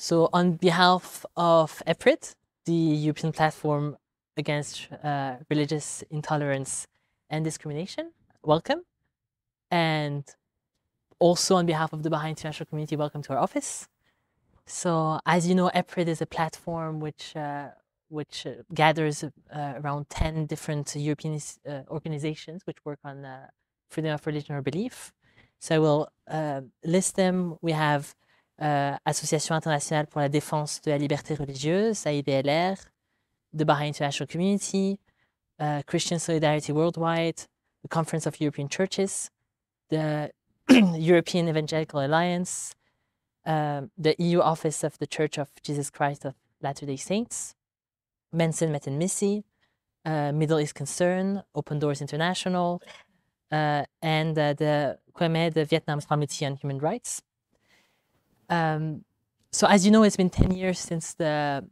So on behalf of EPRID, the European Platform Against Religious Intolerance and Discrimination, welcome. And also on behalf of the Baha'i international community, welcome to our office. So as you know, EPRID is a platform which gathers around 10 different European organizations which work on freedom of religion or belief. So I will list them. We have Association Internationale pour la Défense de la Liberté Religieuse, AIBLR, the Baha'i International Community, Christian Solidarity Worldwide, the Conference of European Churches, the European Evangelical Alliance, the EU Office of the Church of Jesus Christ of Latter-day Saints, Mensen met een Missie, Middle East Concern, Open Doors International, and the QME, the Vietnam Committee on Human Rights. So as you know, it's been 10 years since the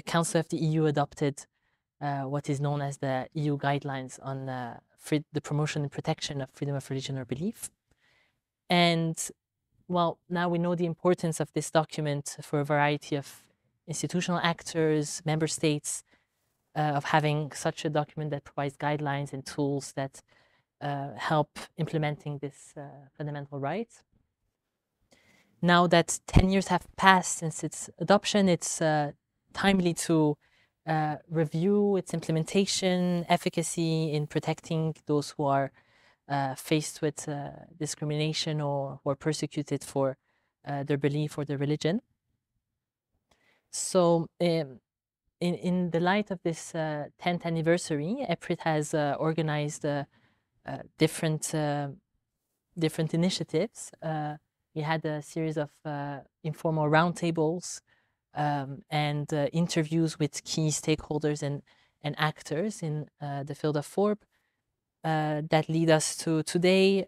Council of the EU adopted what is known as the EU guidelines on the promotion and protection of freedom of religion or belief. And well, now we know the importance of this document for a variety of institutional actors, member states, of having such a document that provides guidelines and tools that help implementing this fundamental right. Now that 10 years have passed since its adoption, it's timely to review its implementation, efficacy in protecting those who are faced with discrimination or who are persecuted for their belief or their religion. So in the light of this 10th anniversary, EPRID has organized different initiatives. We had a series of informal roundtables and interviews with key stakeholders and actors in the field of FORB that lead us to today,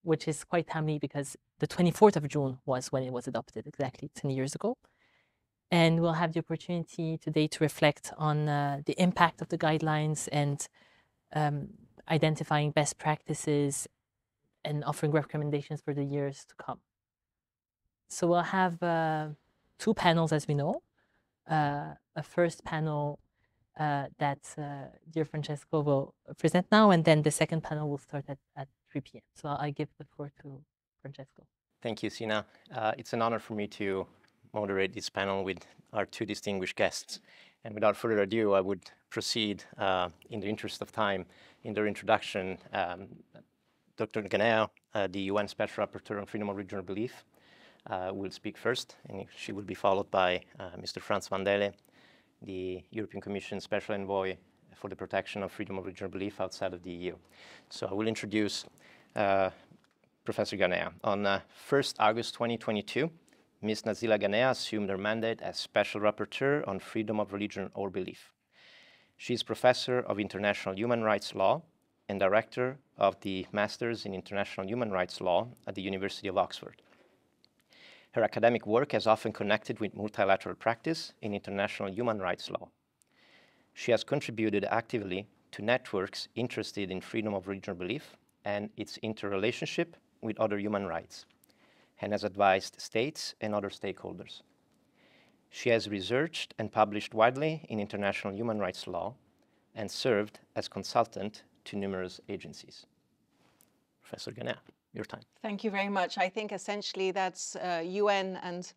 which is quite timely because the 24th of June was when it was adopted, exactly 10 years ago. And we'll have the opportunity today to reflect on the impact of the guidelines and identifying best practices and offering recommendations for the years to come. So we'll have two panels, as we know. A first panel that dear Francesco will present now, and then the second panel will start at 3 p.m. So I give the floor to Francesco. Thank you, Sina. It's an honor for me to moderate this panel with our two distinguished guests. And without further ado, I would proceed in the interest of time in their introduction. Dr. Ganea, the UN Special Rapporteur on Freedom of Religion or Belief, will speak first, and she will be followed by Mr. Frans van Dele, the European Commission Special Envoy for the Protection of Freedom of Religion or Belief outside of the EU. So I will introduce Professor Ganea. On 1st August 2022, Ms. Nazila Ganea assumed her mandate as Special Rapporteur on Freedom of Religion or Belief. She is Professor of International Human Rights Law and Director of the Masters in International Human Rights Law at the University of Oxford. Her academic work has often connected with multilateral practice in international human rights law. She has contributed actively to networks interested in freedom of religion or belief and its interrelationship with other human rights, and has advised states and other stakeholders. She has researched and published widely in international human rights law and served as consultant to numerous agencies. Professor Ganea, your time. Thank you very much. I think essentially that's UN and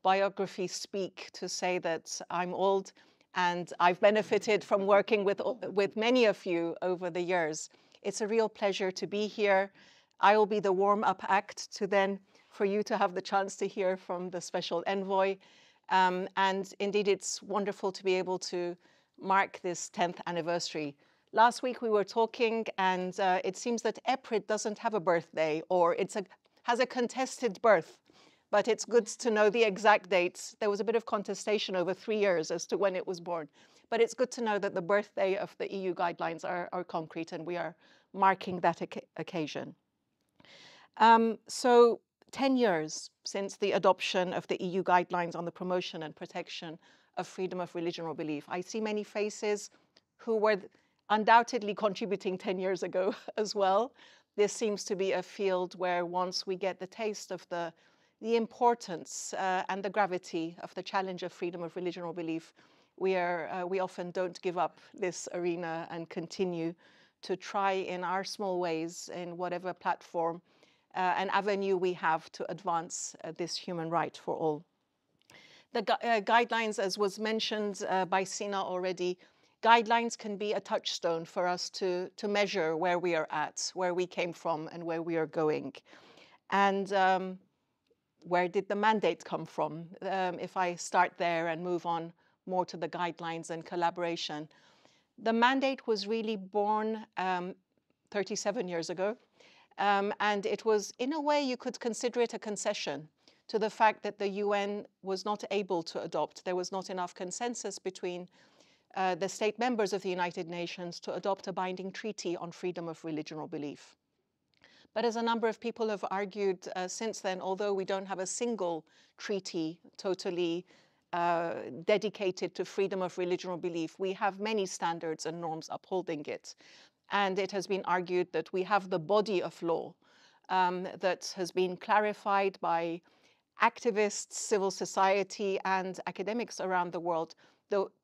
biography speak to say that I'm old and I've benefited from working with many of you over the years. It's a real pleasure to be here. I will be the warm-up act to then for you to have the chance to hear from the special envoy. And indeed, it's wonderful to be able to mark this 10th anniversary. Last week we were talking, and it seems that EPRID doesn't have a birthday, or has a contested birth, but it's good to know the exact dates. There was a bit of contestation over 3 years as to when it was born, but it's good to know that the birthday of the EU guidelines are concrete, and we are marking that occasion. So 10 years since the adoption of the EU guidelines on the promotion and protection of freedom of religion or belief. I see many faces who were undoubtedly contributing 10 years ago as well. this seems to be a field where once we get the taste of the importance and the gravity of the challenge of freedom of religion or belief, we often don't give up this arena and continue to try in our small ways, in whatever platform and avenue we have, to advance this human right for all. The guidelines, as was mentioned by Sina already, guidelines can be a touchstone for us to measure where we are at, where we came from, and where we are going. And where did the mandate come from? If I start there and move on more to the guidelines and collaboration. The mandate was really born 37 years ago. And it was, in a way, you could consider it a concession to the fact that the UN was not able to adopt. There was not enough consensus between the state members of the United Nations to adopt a binding treaty on freedom of religion or belief. But as a number of people have argued since then, although we don't have a single treaty totally dedicated to freedom of religion or belief, we have many standards and norms upholding it. And it has been argued that we have the body of law that has been clarified by activists, civil society, and academics around the world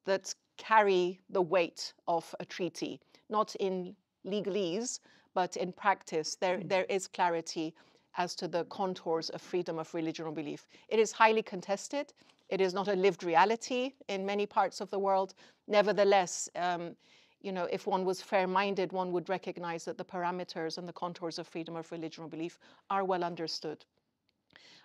that carry the weight of a treaty, not in legalese, but in practice. There is clarity as to the contours of freedom of religion or belief. It is highly contested. It is not a lived reality in many parts of the world. Nevertheless, you know, if one was fair-minded, one would recognize that the parameters and the contours of freedom of religion or belief are well understood.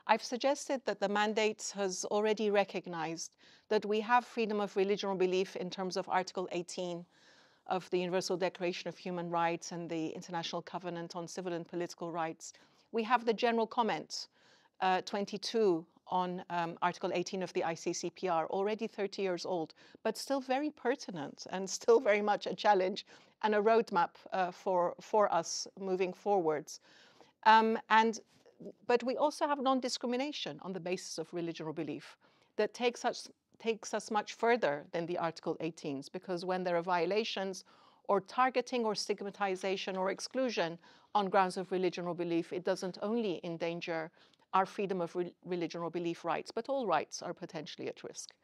I've suggested that the mandate has already recognized that we have freedom of religion or belief in terms of Article 18 of the Universal Declaration of Human Rights and the International Covenant on Civil and Political Rights. We have the General Comment 22 on Article 18 of the ICCPR, already 30 years old, but still very pertinent and still very much a challenge and a roadmap for us moving forwards. But we also have non-discrimination on the basis of religion or belief that takes us much further than the Article 18s, because when there are violations or targeting or stigmatization or exclusion on grounds of religion or belief, it doesn't only endanger our freedom of religion or belief rights, but all rights are potentially at risk.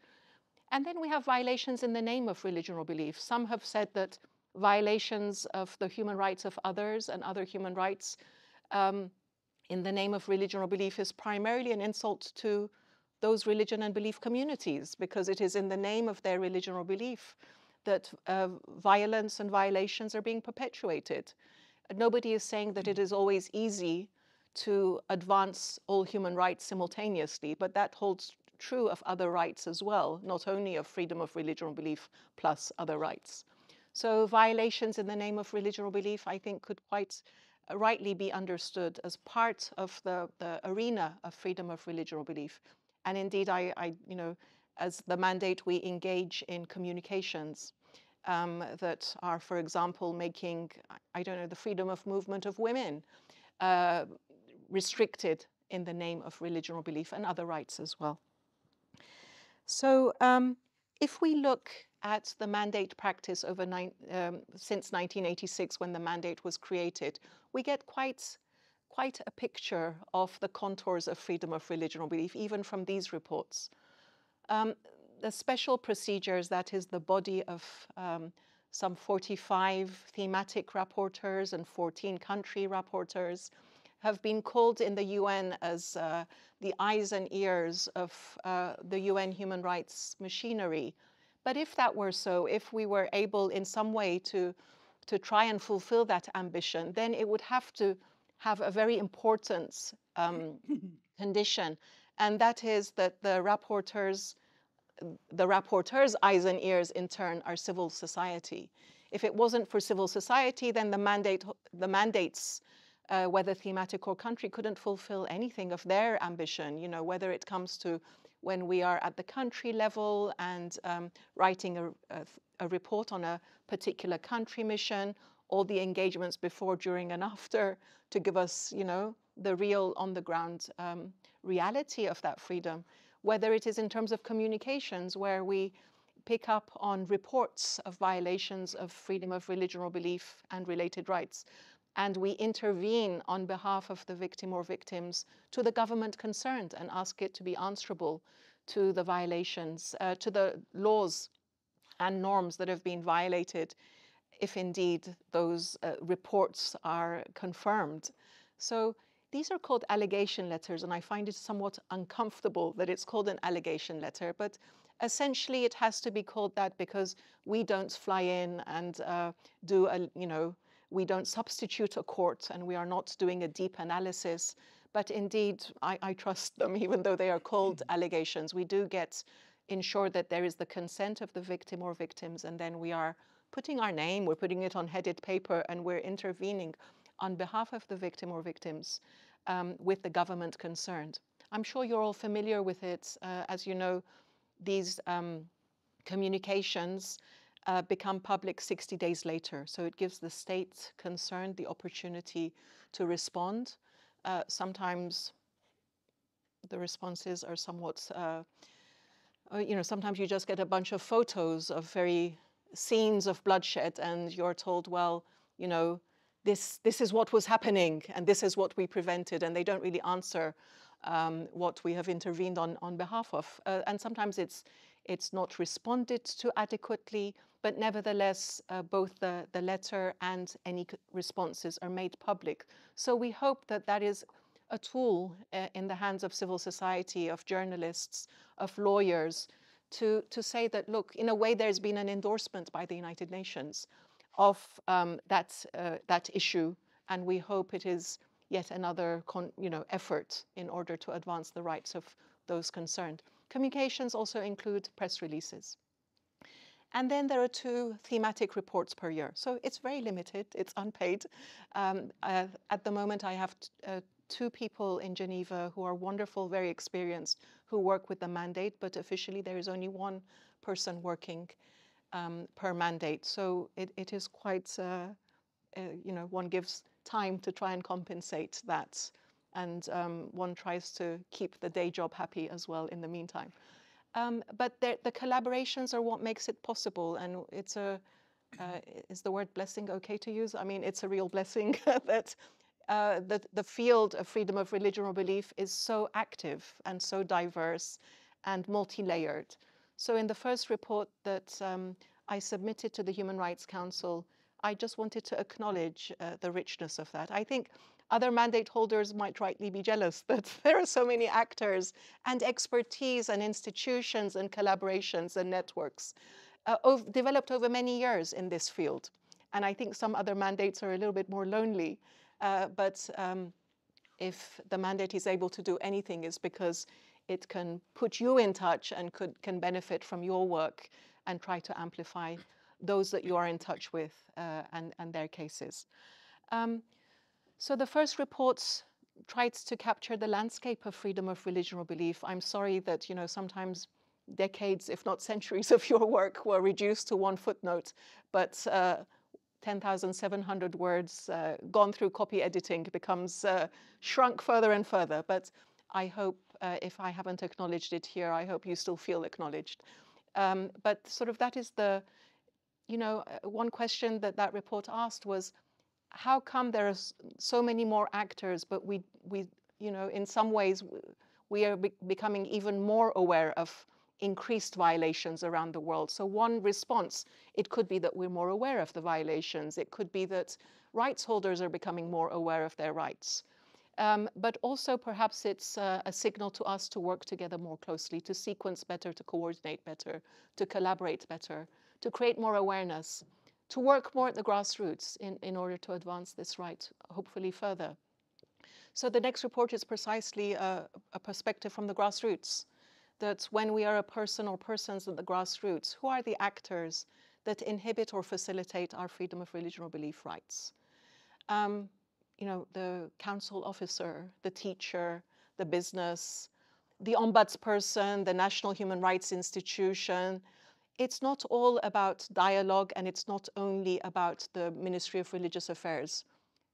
And then we have violations in the name of religion or belief. Some have said that violations of the human rights of others and other human rights in the name of religion or belief is primarily an insult to those religion and belief communities, because it is in the name of their religion or belief that violence and violations are being perpetuated. Nobody is saying that it is always easy to advance all human rights simultaneously, but that holds true of other rights as well, not only of freedom of religion or belief plus other rights. So violations in the name of religion or belief, I think, could quite rightly be understood as part of the arena of freedom of religion or belief. And indeed, you know, as the mandate, we engage in communications that are, for example, making, I don't know, the freedom of movement of women restricted in the name of religion or belief, and other rights as well. So if we look at the mandate practice over since 1986, when the mandate was created, we get quite a picture of the contours of freedom of religion or belief, even from these reports. The special procedures, that is the body of some 45 thematic rapporteurs and 14 country rapporteurs, have been called in the UN as the eyes and ears of the UN human rights machinery. But if that were so, if we were able in some way to try and fulfill that ambition, then it would have to have a very important condition, and that is that the rapporteurs' eyes and ears in turn are civil society. If it wasn't for civil society, then the mandates, whether thematic or country, couldn't fulfill anything of their ambition, you know, whether it comes to when we are at the country level and writing a report on a particular country mission, all the engagements before, during, and after to give us, you know, the real on-the-ground reality of that freedom. Whether it is in terms of communications, where we pick up on reports of violations of freedom of religion or belief and related rights, and we intervene on behalf of the victim or victims to the government concerned and ask it to be answerable to the violations, to the laws and norms that have been violated, if indeed those reports are confirmed. So these are called allegation letters, and I find it somewhat uncomfortable that it's called an allegation letter, but essentially it has to be called that because we don't fly in and do a, we don't substitute a court, and we are not doing a deep analysis. But indeed, I trust them, even though they are called allegations. We do ensure that there is the consent of the victim or victims, and then we are putting our name, we're putting it on headed paper, and we're intervening on behalf of the victim or victims with the government concerned. I'm sure you're all familiar with it. As you know, these communications become public 60 days later. So it gives the state concerned the opportunity to respond. Sometimes the responses are somewhat, sometimes you just get a bunch of photos of very scenes of bloodshed, and you're told, well, this is what was happening, and this is what we prevented, and they don't really answer what we have intervened on behalf of. And sometimes it's not responded to adequately, but nevertheless, both the letter and any responses are made public. So we hope that that is a tool in the hands of civil society, of journalists, of lawyers, to say that, look, in a way, there's been an endorsement by the United Nations of that issue, and we hope it is yet another effort in order to advance the rights of those concerned. Communications also include press releases. And then there are 2 thematic reports per year. So it's very limited, it's unpaid. At the moment, I have 2 people in Geneva who are wonderful, very experienced, who work with the mandate, but officially there is only 1 person working per mandate. So it is quite, one gives time to try and compensate that. And one tries to keep the day job happy as well in the meantime. But the collaborations are what makes it possible. And it's is the word blessing okay to use? I mean, it's a real blessing that the field of freedom of religion or belief is so active and so diverse and multi-layered. So in the first report that I submitted to the Human Rights Council, I just wanted to acknowledge the richness of that. I think other mandate holders might rightly be jealous that there are so many actors and expertise and institutions and collaborations and networks developed over many years in this field. And I think some other mandates are a little bit more lonely. But if the mandate is able to do anything, it's because it can put you in touch and can benefit from your work and try to amplify those that you are in touch with and their cases. So the first report tried to capture the landscape of freedom of religion or belief. I'm sorry that sometimes decades, if not centuries, of your work were reduced to 1 footnote, but 10,700 words gone through copy editing becomes shrunk further and further. But I hope, if I haven't acknowledged it here, I hope you still feel acknowledged. But sort of that is the, one question that report asked was, how come there are so many more actors, but we in some ways, we are becoming even more aware of increased violations around the world. So one response, it could be that we're more aware of the violations. It could be that rights holders are becoming more aware of their rights. But also perhaps it's a signal to us to work together more closely, to sequence better, to coordinate better, to collaborate better, to create more awareness, to work more at the grassroots in order to advance this right, hopefully further. So the next report is precisely a perspective from the grassroots. That when we are a person or persons at the grassroots, who are the actors that inhibit or facilitate our freedom of religion or belief rights? The council officer, the teacher, the business, the ombudsperson, the National Human Rights Institution. It's not all about dialogue, and it's not only about the Ministry of Religious Affairs.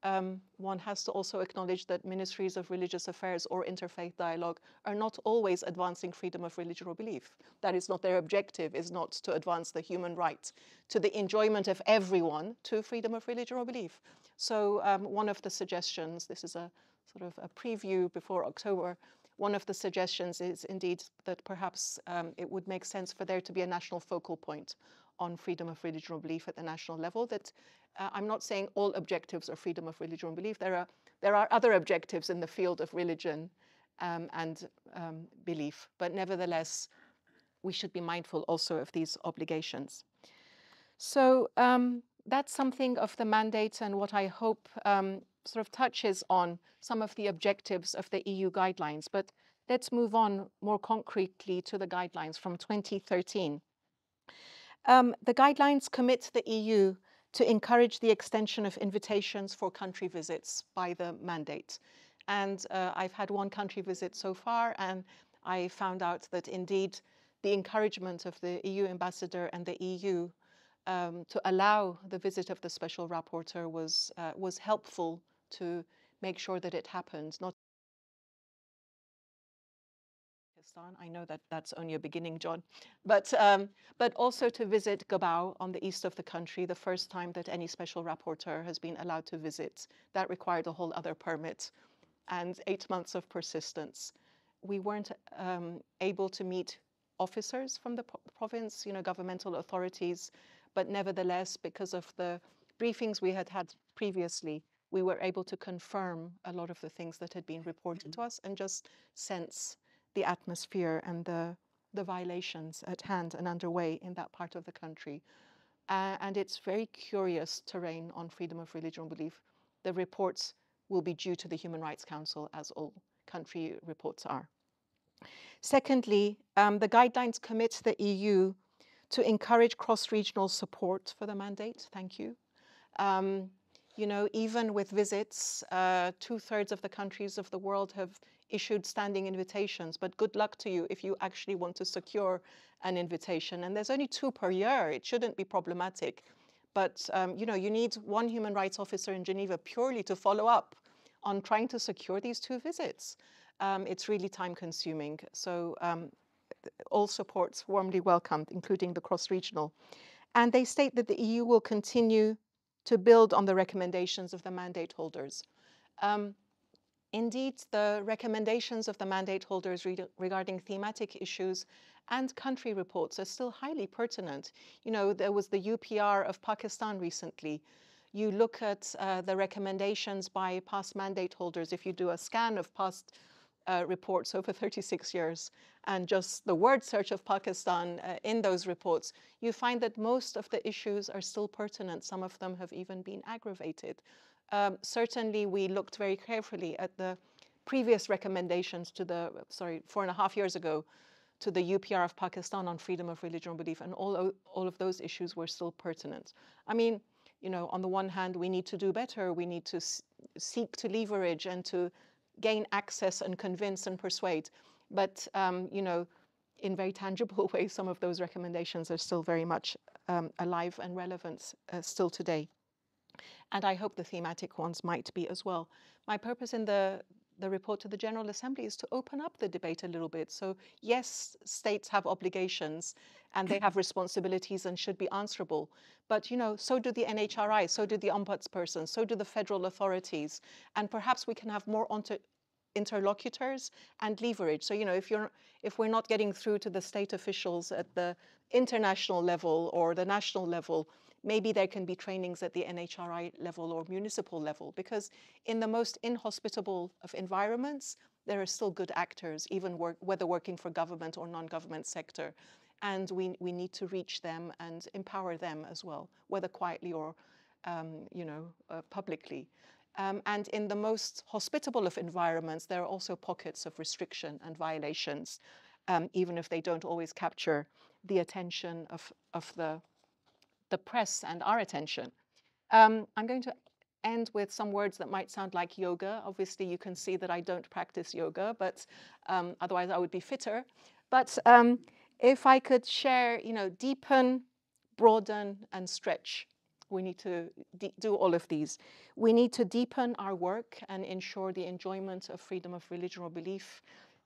one has to also acknowledge that ministries of religious affairs or interfaith dialogue are not always advancing freedom of religion or belief. That is not their objective, is not to advance the human right to the enjoyment of everyone to freedom of religion or belief. So one of the suggestions, this is a sort of a preview before October, one of the suggestions is indeed that perhaps it would make sense for there to be a national focal point on freedom of religion or belief at the national level. That I'm not saying all objectives are freedom of religion or belief. There are other objectives in the field of religion and belief, but nevertheless, we should be mindful also of these obligations. So that's something of the mandate and what I hope sort of touches on some of the objectives of the EU guidelines. But let's move on more concretely to the guidelines from 2013. The guidelines commit the EU to encourage the extension of invitations for country visits by the mandate. And I've had one country visit so far, and I found out that indeed the encouragement of the EU ambassador and the EU to allow the visit of the special rapporteur was helpful to make sure that it happened. Not I know that that's only a beginning, John, but also to visit Gabao on the east of the country, the first time that any special rapporteur has been allowed to visit. That required a whole other permit and 8 months of persistence. We weren't able to meet officers from the province, governmental authorities, but nevertheless, because of the briefings we had had previously, we were able to confirm a lot of the things that had been reported to us and just sense the atmosphere and the violations at hand and underway in that part of the country. And it's very curious terrain on freedom of religion and belief. The reports will be due to the Human Rights Council, as all country reports are. Secondly, the guidelines commit the EU to encourage cross-regional support for the mandate. Thank you. Even with visits, 2/3 of the countries of the world have issued standing invitations, but good luck to you if you actually want to secure an invitation. And there's only 2 per year. It shouldn't be problematic. But, you need one human rights officer in Geneva purely to follow up on trying to secure these 2 visits. It's really time consuming. So all supports warmly welcomed, including the cross-regional. And they state that the EU will continue to build on the recommendations of the mandate holders. Indeed, the recommendations of the mandate holders regarding thematic issues and country reports are still highly pertinent. There was the UPR of Pakistan recently. You look at the recommendations by past mandate holders, if you do a scan of past reports over 36 years and just the word search of Pakistan in those reports, you find that most of the issues are still pertinent. Some of them have even been aggravated. Certainly, we looked very carefully at the previous recommendations to 4.5 years ago, to the UPR of Pakistan on freedom of religion or belief, and all of those issues were still pertinent. I mean, on the one hand, we need to do better. We need to seek to leverage and to gain access and convince and persuade. But, in very tangible ways, some of those recommendations are still very much alive and relevant still today. And I hope the thematic ones might be as well. My purpose in the report to the General Assembly is to open up the debate a little bit. So yes, states have obligations and they have responsibilities and should be answerable. But, so do the NHRI, so do the ombudsperson, so do the federal authorities. And perhaps we can have more interlocutors and leverage. So, if we're not getting through to the state officials at the international level or the national level, maybe there can be trainings at the NHRI level or municipal level, because in the most inhospitable of environments, there are still good actors, even whether working for government or non-government sector. And we need to reach them and empower them as well, whether quietly or, publicly. And in the most hospitable of environments, there are also pockets of restriction and violations, even if they don't always capture the attention of the press and our attention. I'm going to end with some words that might sound like yoga. Obviously, you can see that I don't practice yoga, but otherwise I would be fitter. But if I could share, deepen, broaden, and stretch. We need to do all of these. We need to deepen our work and ensure the enjoyment of freedom of religion or belief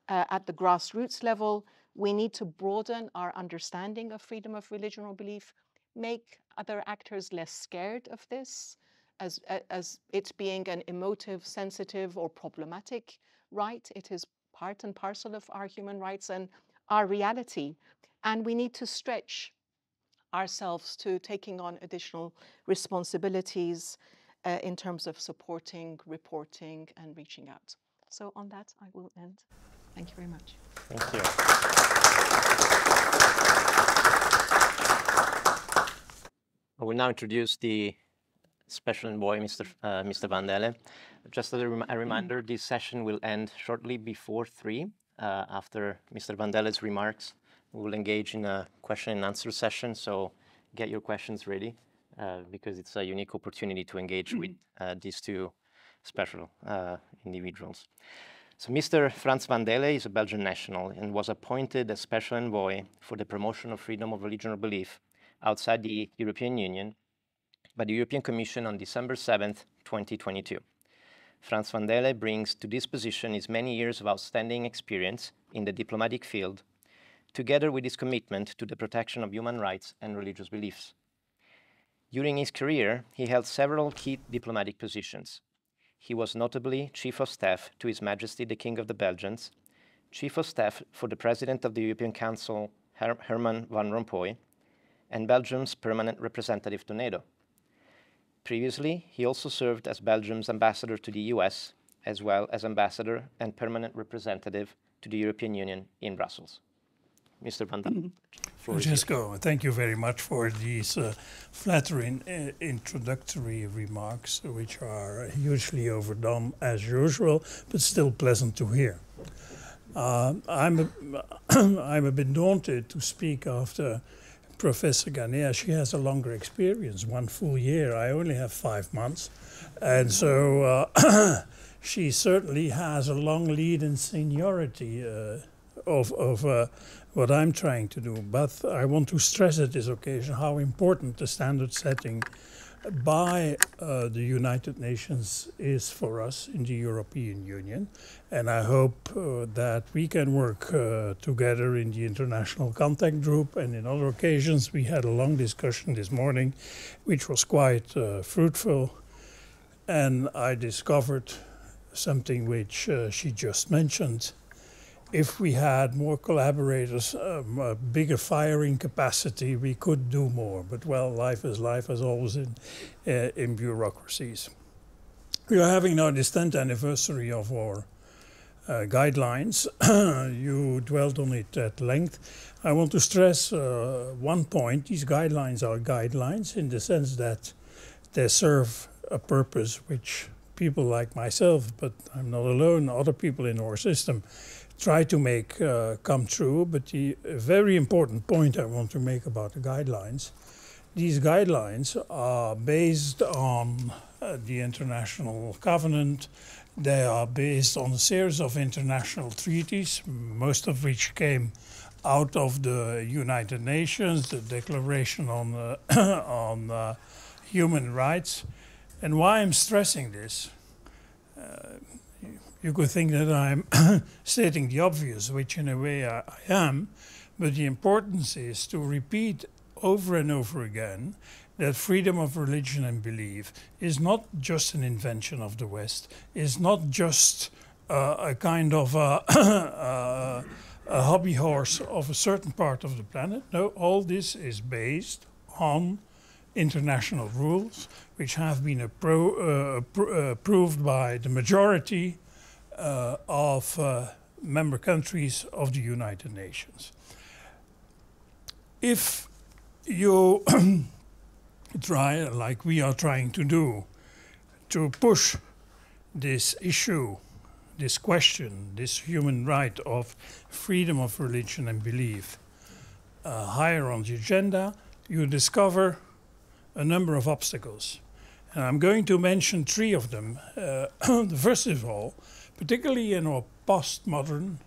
at the grassroots level. We need to broaden our understanding of freedom of religion or belief, make other actors less scared of this, as it being an emotive, sensitive, or problematic right. It is part and parcel of our human rights and our reality. And we need to stretch ourselves to taking on additional responsibilities in terms of supporting, reporting, and reaching out. So on that, I will end. Thank you very much. Thank you. I will now introduce the Special Envoy, Mr. Van Delle. Just as a reminder, this session will end shortly before 3. After Mr. Van Delle's remarks, we will engage in a question and answer session, so get your questions ready because it's a unique opportunity to engage with these two special individuals. So Mr. Frans Van Delle is a Belgian national and was appointed as Special Envoy for the promotion of freedom of religion or belief outside the European Union by the European Commission on December 7th, 2022. Frans Van Delle brings to this position his many years of outstanding experience in the diplomatic field, together with his commitment to the protection of human rights and religious beliefs. During his career, he held several key diplomatic positions. He was notably Chief of Staff to His Majesty the King of the Belgians, Chief of Staff for the President of the European Council, Herman Van Rompuy, and Belgium's permanent representative to NATO. Previously, he also served as Belgium's ambassador to the US, as well as ambassador and permanent representative to the European Union in Brussels. Mr. Van Delle. Francesco, thank you very much for these flattering introductory remarks, which are hugely overdone as usual, but still pleasant to hear. I'm a bit daunted to speak after Professor Ghanea. She has a longer experience, 1 full year. I only have 5 months. And so she certainly has a long lead in seniority of what I'm trying to do. But I want to stress at this occasion how important the standard setting by the United Nations is for us in the European Union. And I hope that we can work together in the International Contact Group, and in other occasions. We had a long discussion this morning, which was quite fruitful. And I discovered something which she just mentioned. If we had more collaborators, a bigger firing capacity, we could do more. But well, life is life, as always in bureaucracies. We are having now this 10th anniversary of our guidelines. You dwelt on it at length. I want to stress one point. These guidelines are guidelines in the sense that they serve a purpose which people like myself, but I'm not alone, other people in our system, try to make come true. But the very important point I want to make about the guidelines, these guidelines are based on the International Covenant. They are based on a series of international treaties, most of which came out of the United Nations, the Declaration on Human Rights. And why I'm stressing this, you could think that I'm stating the obvious, which in a way I am, but the importance is to repeat over and over again that freedom of religion and belief is not just an invention of the West, is not just a kind of a hobby horse of a certain part of the planet. No, all this is based on international rules, which have been approved by the majority of member countries of the United Nations. If you try, like we are trying to do, to push this issue, this question, this human right of freedom of religion and belief higher on the agenda, you discover a number of obstacles. And I'm going to mention 3 of them. The first of all, particularly in our postmodern,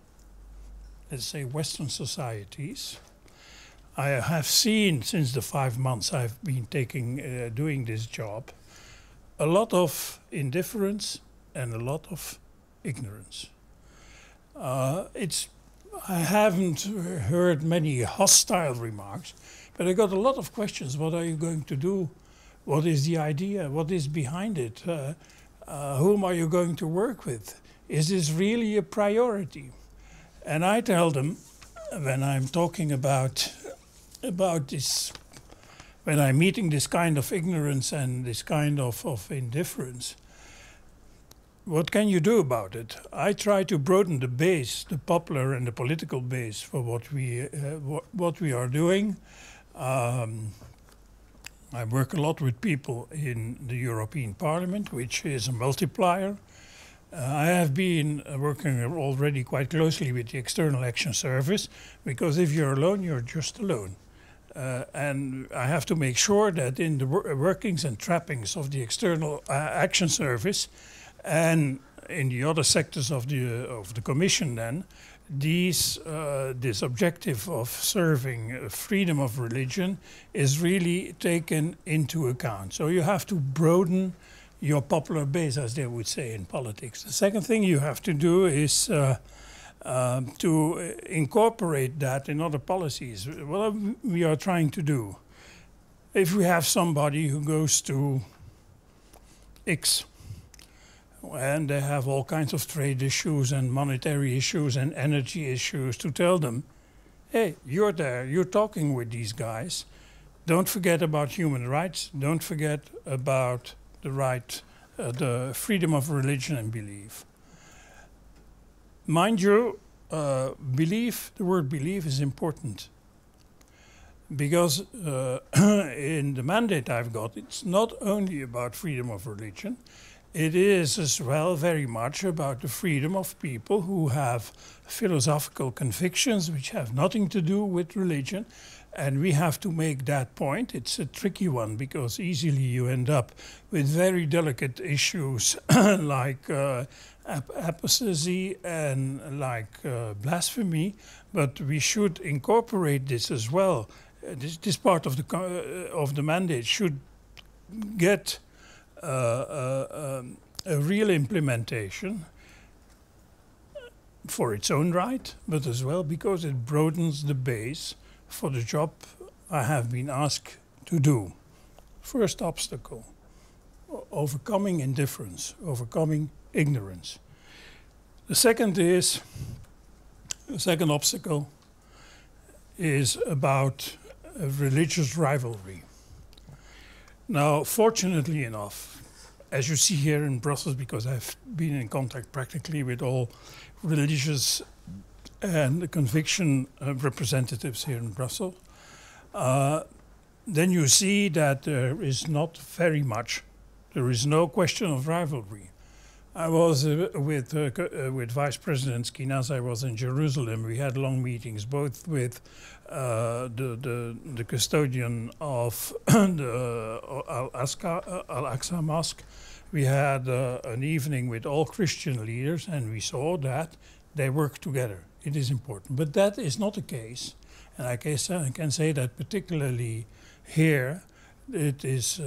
let's say Western societies, I have seen since the 5 months I've been doing this job, a lot of indifference and a lot of ignorance. I haven't heard many hostile remarks, but I got a lot of questions. What are you going to do? What is the idea? What is behind it? Whom are you going to work with? Is this really a priority? And I tell them, when I'm talking about this, when I'm meeting this kind of ignorance and this kind of indifference, what can you do about it? I try to broaden the base, the popular and the political base for what we are doing. I work a lot with people in the European Parliament, which is a multiplier. I have been working already quite closely with the External Action Service, because if you're alone, you're just alone. And I have to make sure that in the workings and trappings of the External Action Service and in the other sectors of the Commission, then this objective of serving freedom of religion is really taken into account. So you have to broaden your popular base, as they would say in politics. The second thing you have to do is to incorporate that in other policies. What we are trying to do. If we have somebody who goes to X, and they have all kinds of trade issues and monetary issues and energy issues, to tell them, hey, you're there, you're talking with these guys. Don't forget about human rights. Don't forget about the right, the freedom of religion and belief. Mind you, belief, the word belief is important. Because in the mandate I've got, it's not only about freedom of religion, it is as well very much about the freedom of people who have philosophical convictions which have nothing to do with religion. And we have to make that point. It's a tricky one, because easily you end up with very delicate issues like apostasy and like blasphemy. But we should incorporate this as well. This part of the mandate should get a real implementation for its own right, but as well because it broadens the base for the job I have been asked to do. First obstacle, overcoming indifference, overcoming ignorance. The second obstacle is about religious rivalry. Now, fortunately enough, as you see here in Brussels, because I've been in contact practically with all religious and conviction representatives here in Brussels, then you see that there is not very much, there is no question of rivalry. I was with Vice President Skinas, I was in Jerusalem. We had long meetings, both with the custodian of the Al-Aqsa Mosque. We had an evening with all Christian leaders, and we saw that they work together. It is important. But that is not the case. And I can say that particularly here, it is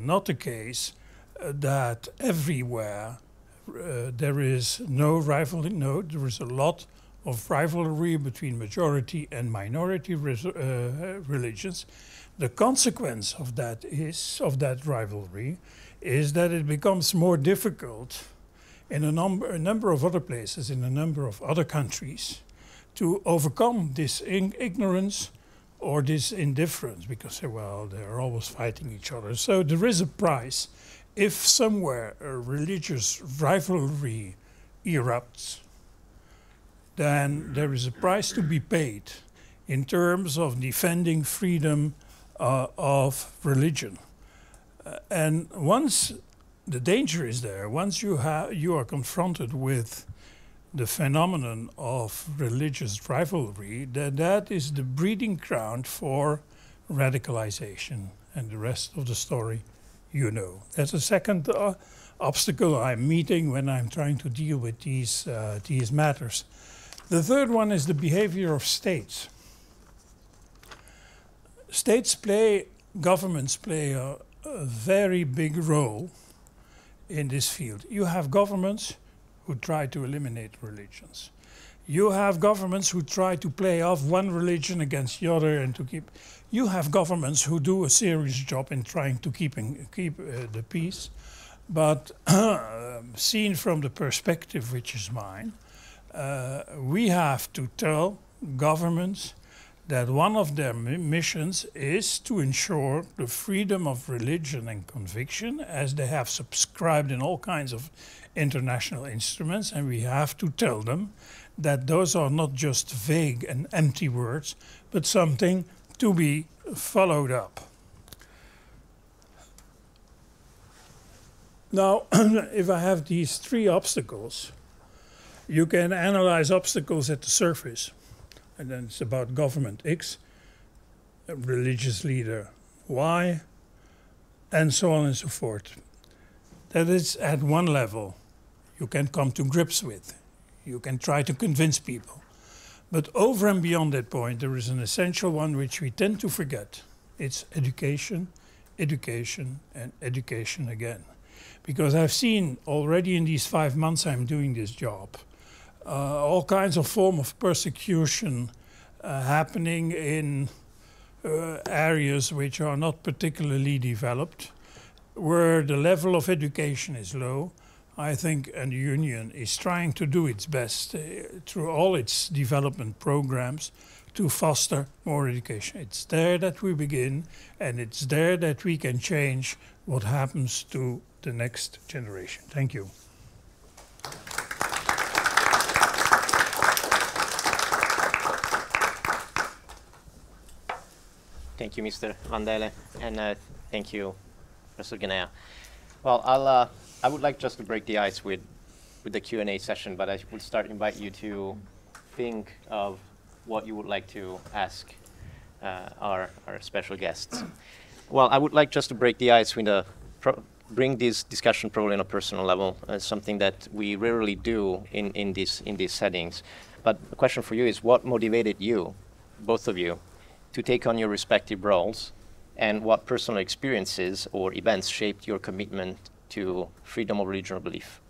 not the case that everywhere there is no rivalry. No, there is a lot of rivalry between majority and minority religions. The consequence of that rivalry is that it becomes more difficult in a number of other places, in a number of other countries, to overcome this ignorance or this indifference, because well, they're always fighting each other. So there is a price. If somewhere a religious rivalry erupts, then there is a price to be paid in terms of defending freedom of religion. And once the danger is there, once you are confronted with the phenomenon of religious rivalry, that is the breeding ground for radicalization, and the rest of the story you know. That's a second obstacle I'm meeting when I'm trying to deal with these matters. The third one is the behavior of states. governments play a very big role in this field. You have governments who try to eliminate religions. You have governments who try to play off one religion against the other and to keep. You have governments who do a serious job in trying to keep the peace. But seen from the perspective which is mine, we have to tell governments that one of their missions is to ensure the freedom of religion and conviction, as they have subscribed in all kinds of international instruments, and we have to tell them that those are not just vague and empty words, but something to be followed up. Now, if I have these three obstacles, you can analyze obstacles at the surface. And then it's about government X, a religious leader Y, and so on and so forth. That is at one level you can come to grips with. You can try to convince people. But over and beyond that point, there is an essential one which we tend to forget. It's education, education, and education again. Because I've seen already in these 5 months I'm doing this job, all kinds of form of persecution happening in areas which are not particularly developed, where the level of education is low. I think, and the Union is trying to do its best through all its development programs to foster more education. It's there that we begin, and it's there that we can change what happens to the next generation. Thank you. Thank you, Mr. Van Dele, and thank you, Professor Genea. Well, I would like just to break the ice with the Q&A session, but I would invite you to think of what you would like to ask our special guests. Well, I would like just to break the ice with bring this discussion probably on a personal level, something that we rarely do in these settings. But the question for you is, what motivated you, both of you, to take on your respective roles, and what personal experiences or events shaped your commitment to freedom of religion or belief?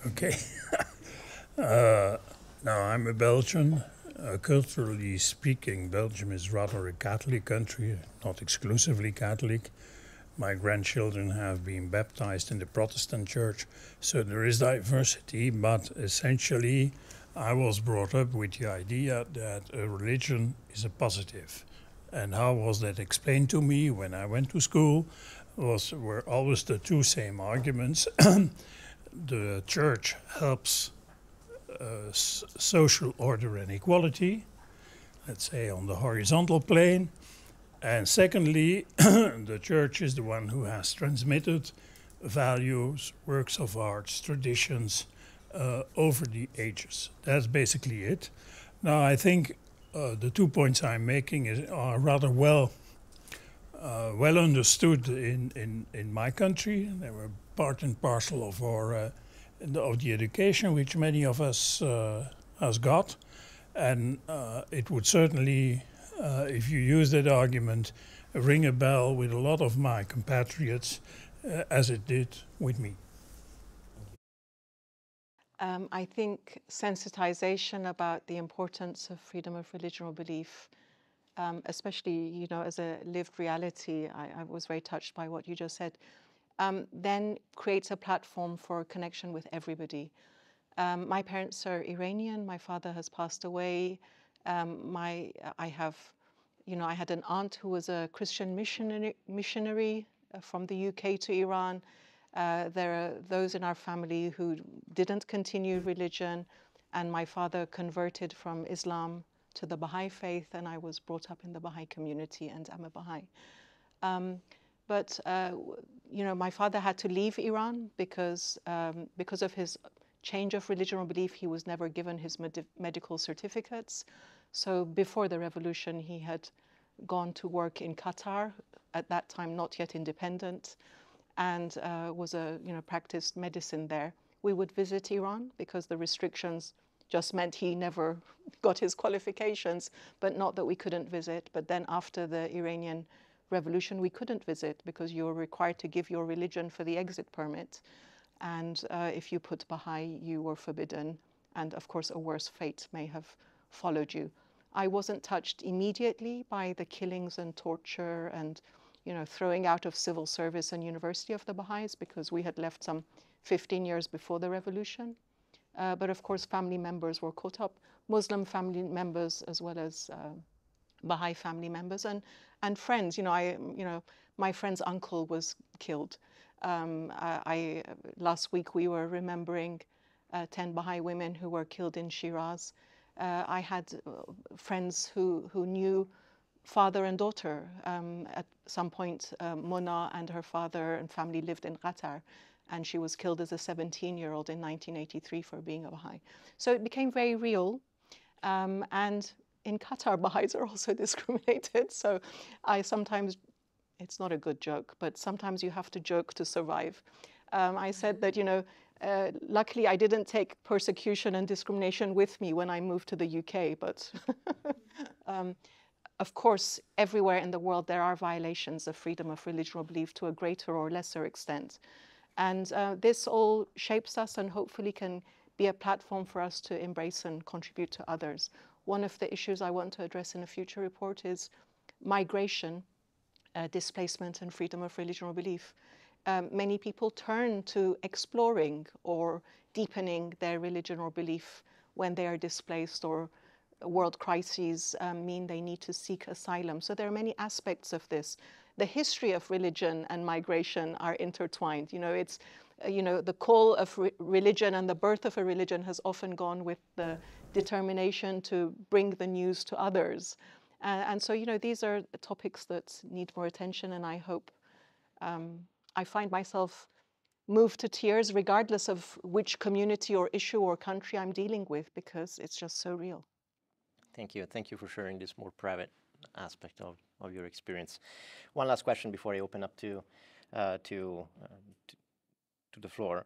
Okay. Now, I'm a Belgian. Culturally speaking, Belgium is rather a Catholic country, not exclusively Catholic. My grandchildren have been baptized in the Protestant church, so there is diversity, but essentially I was brought up with the idea that a religion is a positive. And how was that explained to me when I went to school were always the two same arguments. The church helps social order and equality, let's say on the horizontal plane. And secondly, the church is the one who has transmitted values, works of arts, traditions over the ages. That's basically it. Now, I think the 2 points I'm making are rather well understood in my country. They were part and parcel of of the education which many of us has got, and it would certainly, if you use that argument, ring a bell with a lot of my compatriots, as it did with me. I think sensitization about the importance of freedom of religion or belief, especially, as a lived reality, I was very touched by what you just said, then creates a platform for connection with everybody. My parents are Iranian. My father has passed away. I had an aunt who was a Christian missionary from the UK to Iran. There are those in our family who didn't continue religion, and my father converted from Islam to the Baha'i faith, and I was brought up in the Baha'i community, and I'm a Baha'i. But my father had to leave Iran because of his change of religion or belief. He was never given his medical certificates. So before the revolution, he had gone to work in Qatar, at that time not yet independent, and practiced medicine there. We would visit Iran because the restrictions just meant he never got his qualifications, but not that we couldn't visit. But then after the Iranian Revolution, we couldn't visit because you were required to give your religion for the exit permit. And if you put Baha'i, you were forbidden. And of course, a worse fate may have followed you. I wasn't touched immediately by the killings and torture and, you know, throwing out of civil service and university of the Baha'is, because we had left some 15 years before the revolution. But of course, family members were caught up, Muslim family members as well as Baha'i family members and friends. You know, my friend's uncle was killed. Last week we were remembering 10 Baha'i women who were killed in Shiraz. I had friends who knew father and daughter. At some point, Mona and her father and family lived in Qatar, and she was killed as a 17-year-old in 1983 for being a Baha'i. So it became very real. And in Qatar, Baha'is are also discriminated. So I sometimes, it's not a good joke, but sometimes you have to joke to survive. I said that, you know, luckily I didn't take persecution and discrimination with me when I moved to the UK, but of course, everywhere in the world there are violations of freedom of religion or belief to a greater or lesser extent. And this all shapes us and hopefully can be a platform for us to embrace and contribute to others. One of the issues I want to address in a future report is migration, displacement, and freedom of religion or belief. Many people turn to exploring or deepening their religion or belief when they are displaced or world crises mean they need to seek asylum. So there are many aspects of this. The history of religion and migration are intertwined. You know, it's, you know, the call of religion and the birth of a religion has often gone with the determination to bring the news to others. And so, you know, these are topics that need more attention, and I hope I find myself moved to tears regardless of which community or issue or country I'm dealing with, because it's just so real. Thank you. Thank you for sharing this more private aspect of your experience. One last question before I open up to the floor.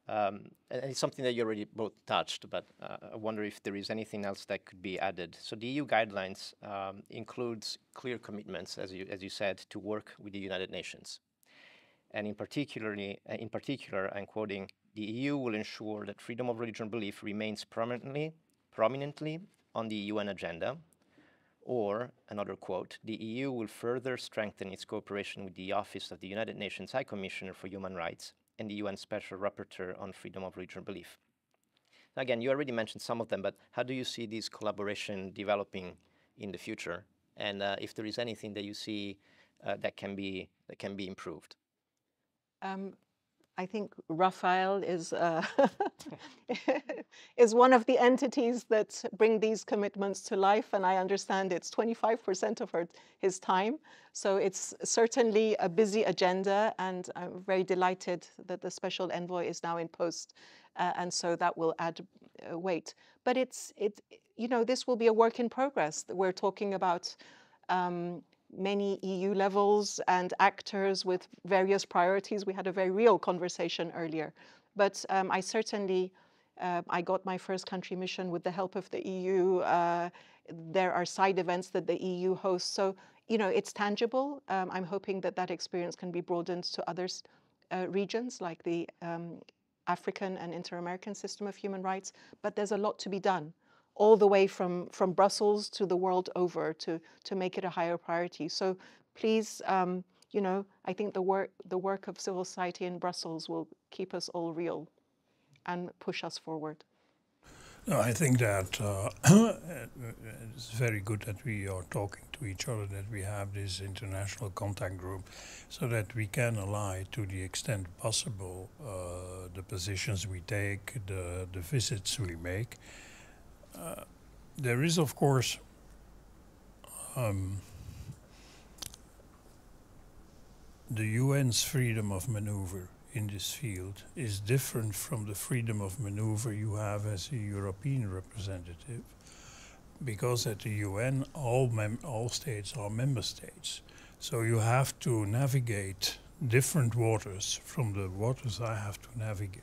And it's something that you already both touched, but I wonder if there is anything else that could be added. So the EU guidelines includes clear commitments, as you said, to work with the United Nations. And in particular, I'm quoting, the EU will ensure that freedom of religion and belief remains prominently on the UN agenda. Or, another quote, the EU will further strengthen its cooperation with the Office of the United Nations High Commissioner for Human Rights and the UN Special Rapporteur on freedom of religion and belief. Again, you already mentioned some of them, but how do you see this collaboration developing in the future? And if there is anything that you see that can be improved? I think Raphael is is one of the entities that bring these commitments to life, and I understand it's 25% of his time. So it's certainly a busy agenda, and I'm very delighted that the special envoy is now in post, and so that will add weight. But you know, this will be a work in progress. We're talking about many EU levels and actors with various priorities. We had a very real conversation earlier. But I certainly, I got my first country mission with the help of the EU. There are side events that the EU hosts. So, you know, it's tangible. I'm hoping that that experience can be broadened to other regions like the African and Inter-American system of human rights. But there's a lot to be done, all the way from Brussels to the world over to make it a higher priority. So please, you know, I think the work of civil society in Brussels will keep us all real and push us forward. No, I think that it's very good that we are talking to each other, that we have this international contact group, so that we can ally to the extent possible the positions we take, the visits we make. There is, of course, the UN's freedom of maneuver in this field is different from the freedom of maneuver you have as a European representative, because at the UN all states are member states. So you have to navigate different waters from the waters I have to navigate.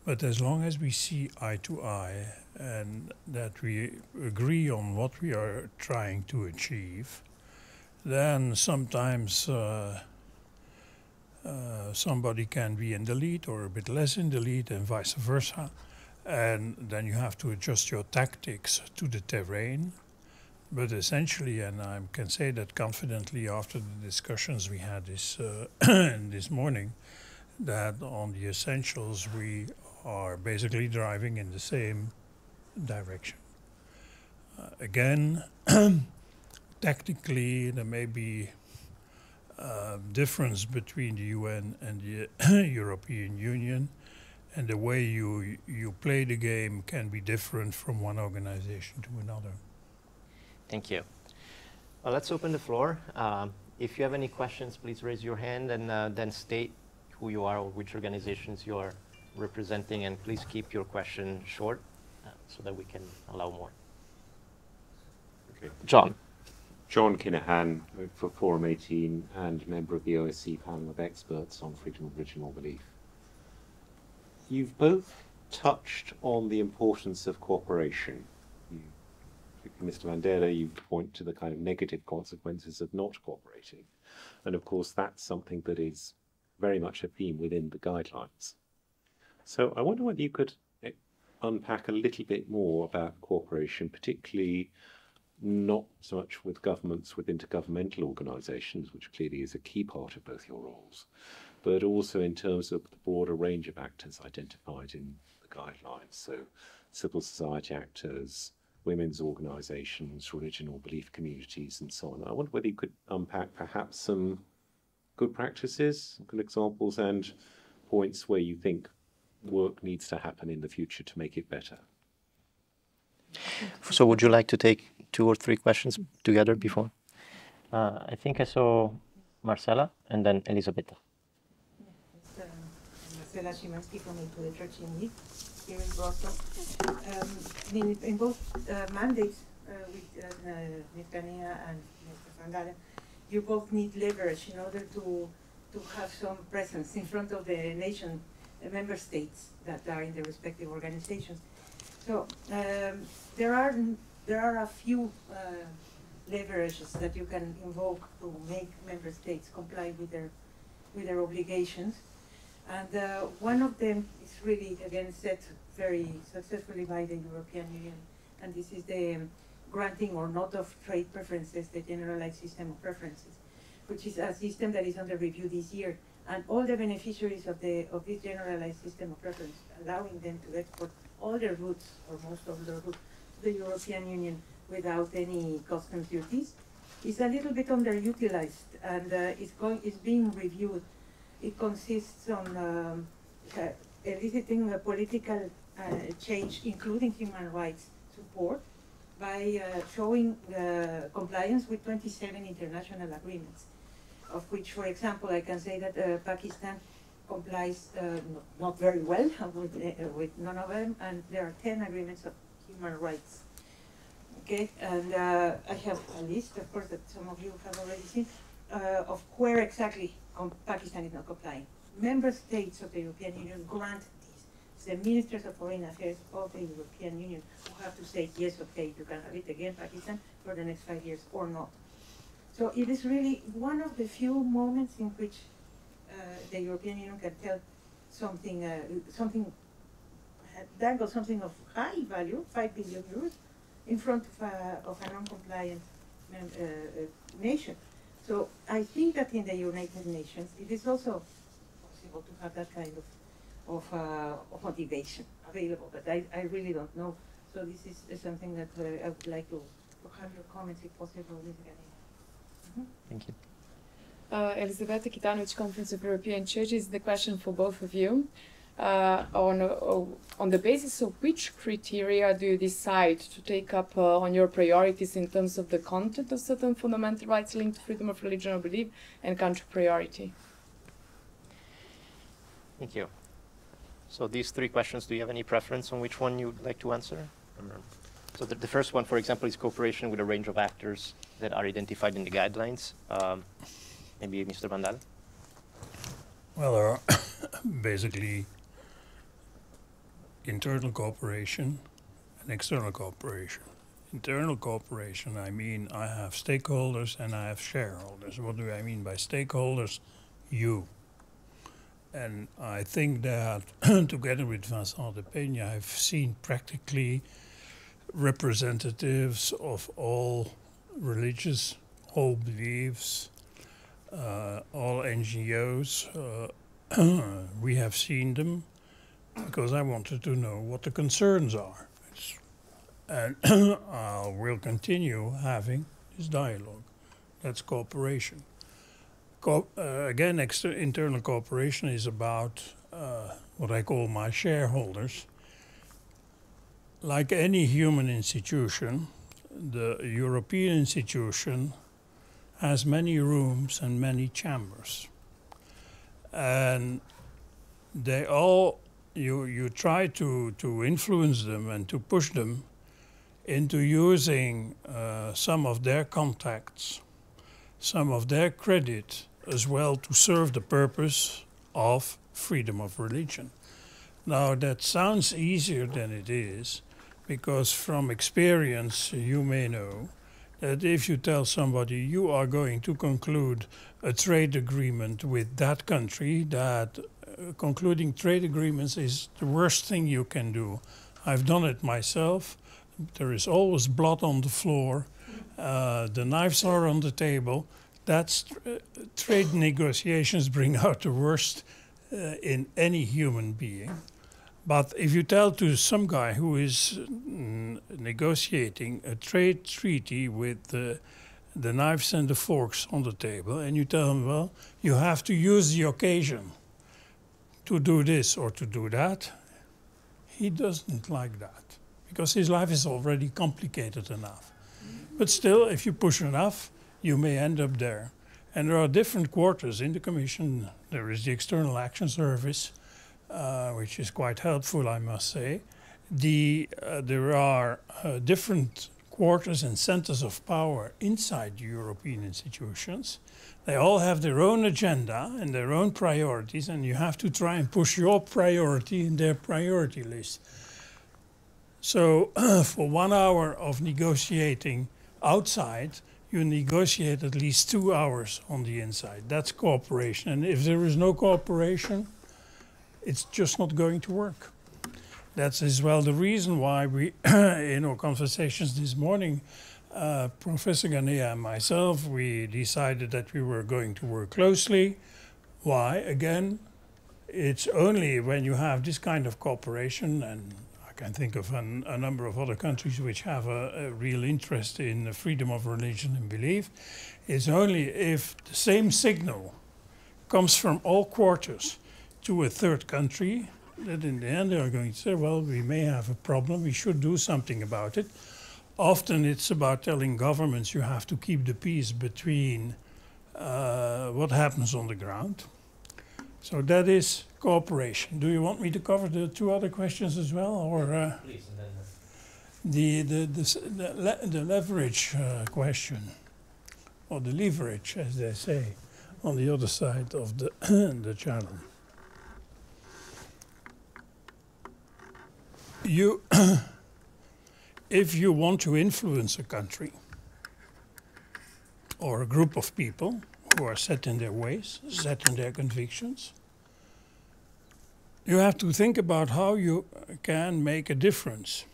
But as long as we see eye to eye and that we agree on what we are trying to achieve, then sometimes somebody can be in the lead or a bit less in the lead and vice versa. And then you have to adjust your tactics to the terrain. But essentially, and I can say that confidently after the discussions we had this morning, that on the essentials we are basically driving in the same direction. Again, tactically there may be difference between the UN and the European Union, and the way you play the game can be different from one organization to another. Thank you. Well, let's open the floor. If you have any questions, please raise your hand and then state who you are or which organizations you are representing, and please keep your question short so that we can allow more. Okay. John. John Kinahan for Forum 18 and member of the OSCE panel of experts on freedom of religion or belief. You've both touched on the importance of cooperation. Mr. Mandela, you point to the kind of negative consequences of not cooperating. And of course, that's something that is very much a theme within the guidelines. So I wonder whether you could unpack a little bit more about cooperation, particularly not so much with governments, with intergovernmental organizations, which clearly is a key part of both your roles, but also in terms of the broader range of actors identified in the guidelines. So civil society actors, women's organizations, religion or belief communities, and so on. I wonder whether you could unpack perhaps some good practices, good examples, and points where you think work needs to happen in the future to make it better. So would you like to take 2 or 3 questions together before? I think I saw Marcela and then Elisabetta. Marcela Szymanski from Into the Church in here in Brussels. In both mandates with Ms. Gania and Mr. Van Dalen, you both need leverage in order to have some presence in front of the nation, the member states that are in the respective organizations. So there are a few leverages that you can invoke to make member states comply with their obligations. And one of them is really, again, set very successfully by the European Union, and this is the granting or not of trade preferences, the generalized system of preferences, which is a system that is under review this year. And all the beneficiaries of this generalized system of preference, allowing them to export all their goods, or most of their goods, to the European Union without any customs duties, is a little bit underutilized, and is being reviewed. It consists on eliciting a political change, including human rights support, by showing compliance with 27 international agreements, of which, for example, I can say that Pakistan complies not very well with none of them, and there are 10 agreements of human rights. Okay, and I have a list, of course, that some of you have already seen, of where exactly Pakistan is not complying. Member states of the European Union grant these. It's the ministers of foreign affairs of the European Union who have to say, yes, okay, you can have it again, Pakistan, for the next 5 years or not. So it is really one of the few moments in which the European Union can tell something, dangle something of high value, 5 billion euros, in front of a non-compliant nation. So I think that in the United Nations, it is also possible to have that kind of motivation available, but I really don't know. So this is something that I would like to have your comments, if possible, Ms. Gania. Thank you. Elisabetta Kitanovic, Conference of European Churches. The question for both of you. On the basis of which criteria do you decide to take up on your priorities in terms of the content of certain fundamental rights linked to freedom of religion or belief and country priority? Thank you. So these 3 questions, do you have any preference on which one you'd like to answer? So the first one, for example, is cooperation with a range of actors that are identified in the guidelines. Maybe Mr. Van Dalen? Well, there are basically internal cooperation, and external cooperation. Internal cooperation, I mean I have stakeholders and I have shareholders. What do I mean by stakeholders? You. And I think that together with Vincent de Peña, I've seen practically representatives of all religious, all beliefs, all NGOs. We have seen them because I wanted to know what the concerns are. And I will continue having this dialogue. That's cooperation. Again, internal cooperation is about what I call my shareholders. Like any human institution, the European institution has many rooms and many chambers. And they all, you try to influence them and to push them into using some of their contacts, some of their credit as well to serve the purpose of freedom of religion. Now that sounds easier than it is, because from experience you may know that if you tell somebody you are going to conclude a trade agreement with that country, that concluding trade agreements is the worst thing you can do. I've done it myself. There is always blood on the floor. The knives are on the table. That's trade negotiations bring out the worst in any human being. But if you tell to some guy who is negotiating a trade treaty with the knives and the forks on the table, and you tell him, well, you have to use the occasion to do this or to do that, he doesn't like that, because his life is already complicated enough. But still, if you push enough, you may end up there. And there are different quarters in the Commission. There is the External Action Service, which is quite helpful, I must say. There are different quarters and centers of power inside the European institutions. They all have their own agenda and their own priorities, and you have to try and push your priority in their priority list. So for 1 hour of negotiating outside, you negotiate at least 2 hours on the inside. That's cooperation. And if there is no cooperation, it's just not going to work. That's as well the reason why we, in our conversations this morning, Professor Ghanea and myself, we decided that we were going to work closely. Why? Again, it's only when you have this kind of cooperation, and I can think of a number of other countries which have a real interest in the freedom of religion and belief, it's only if the same signal comes from all quarters to a third country, that in the end they are going to say, well, we may have a problem, we should do something about it. Often it's about telling governments you have to keep the peace between what happens on the ground. So that is cooperation. Do you want me to cover the 2 other questions as well, or Please, and then the leverage question, or the leverage, as they say, on the other side of the the channel? If you want to influence a country or a group of people who are set in their ways, set in their convictions, you have to think about how you can make a difference.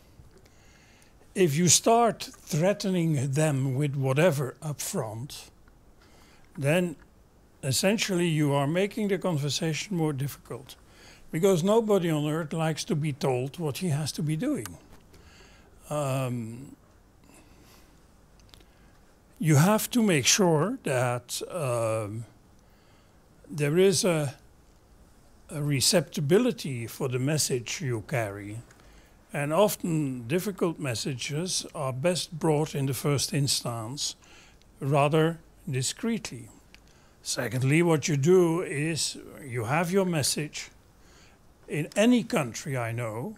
If you start threatening them with whatever up front, then essentially you are making the conversation more difficult. Because nobody on earth likes to be told what he has to be doing. You have to make sure that there is a receptibility for the message you carry. And often difficult messages are best brought in the first instance rather discreetly. Secondly, what you do is you have your message. In any country I know,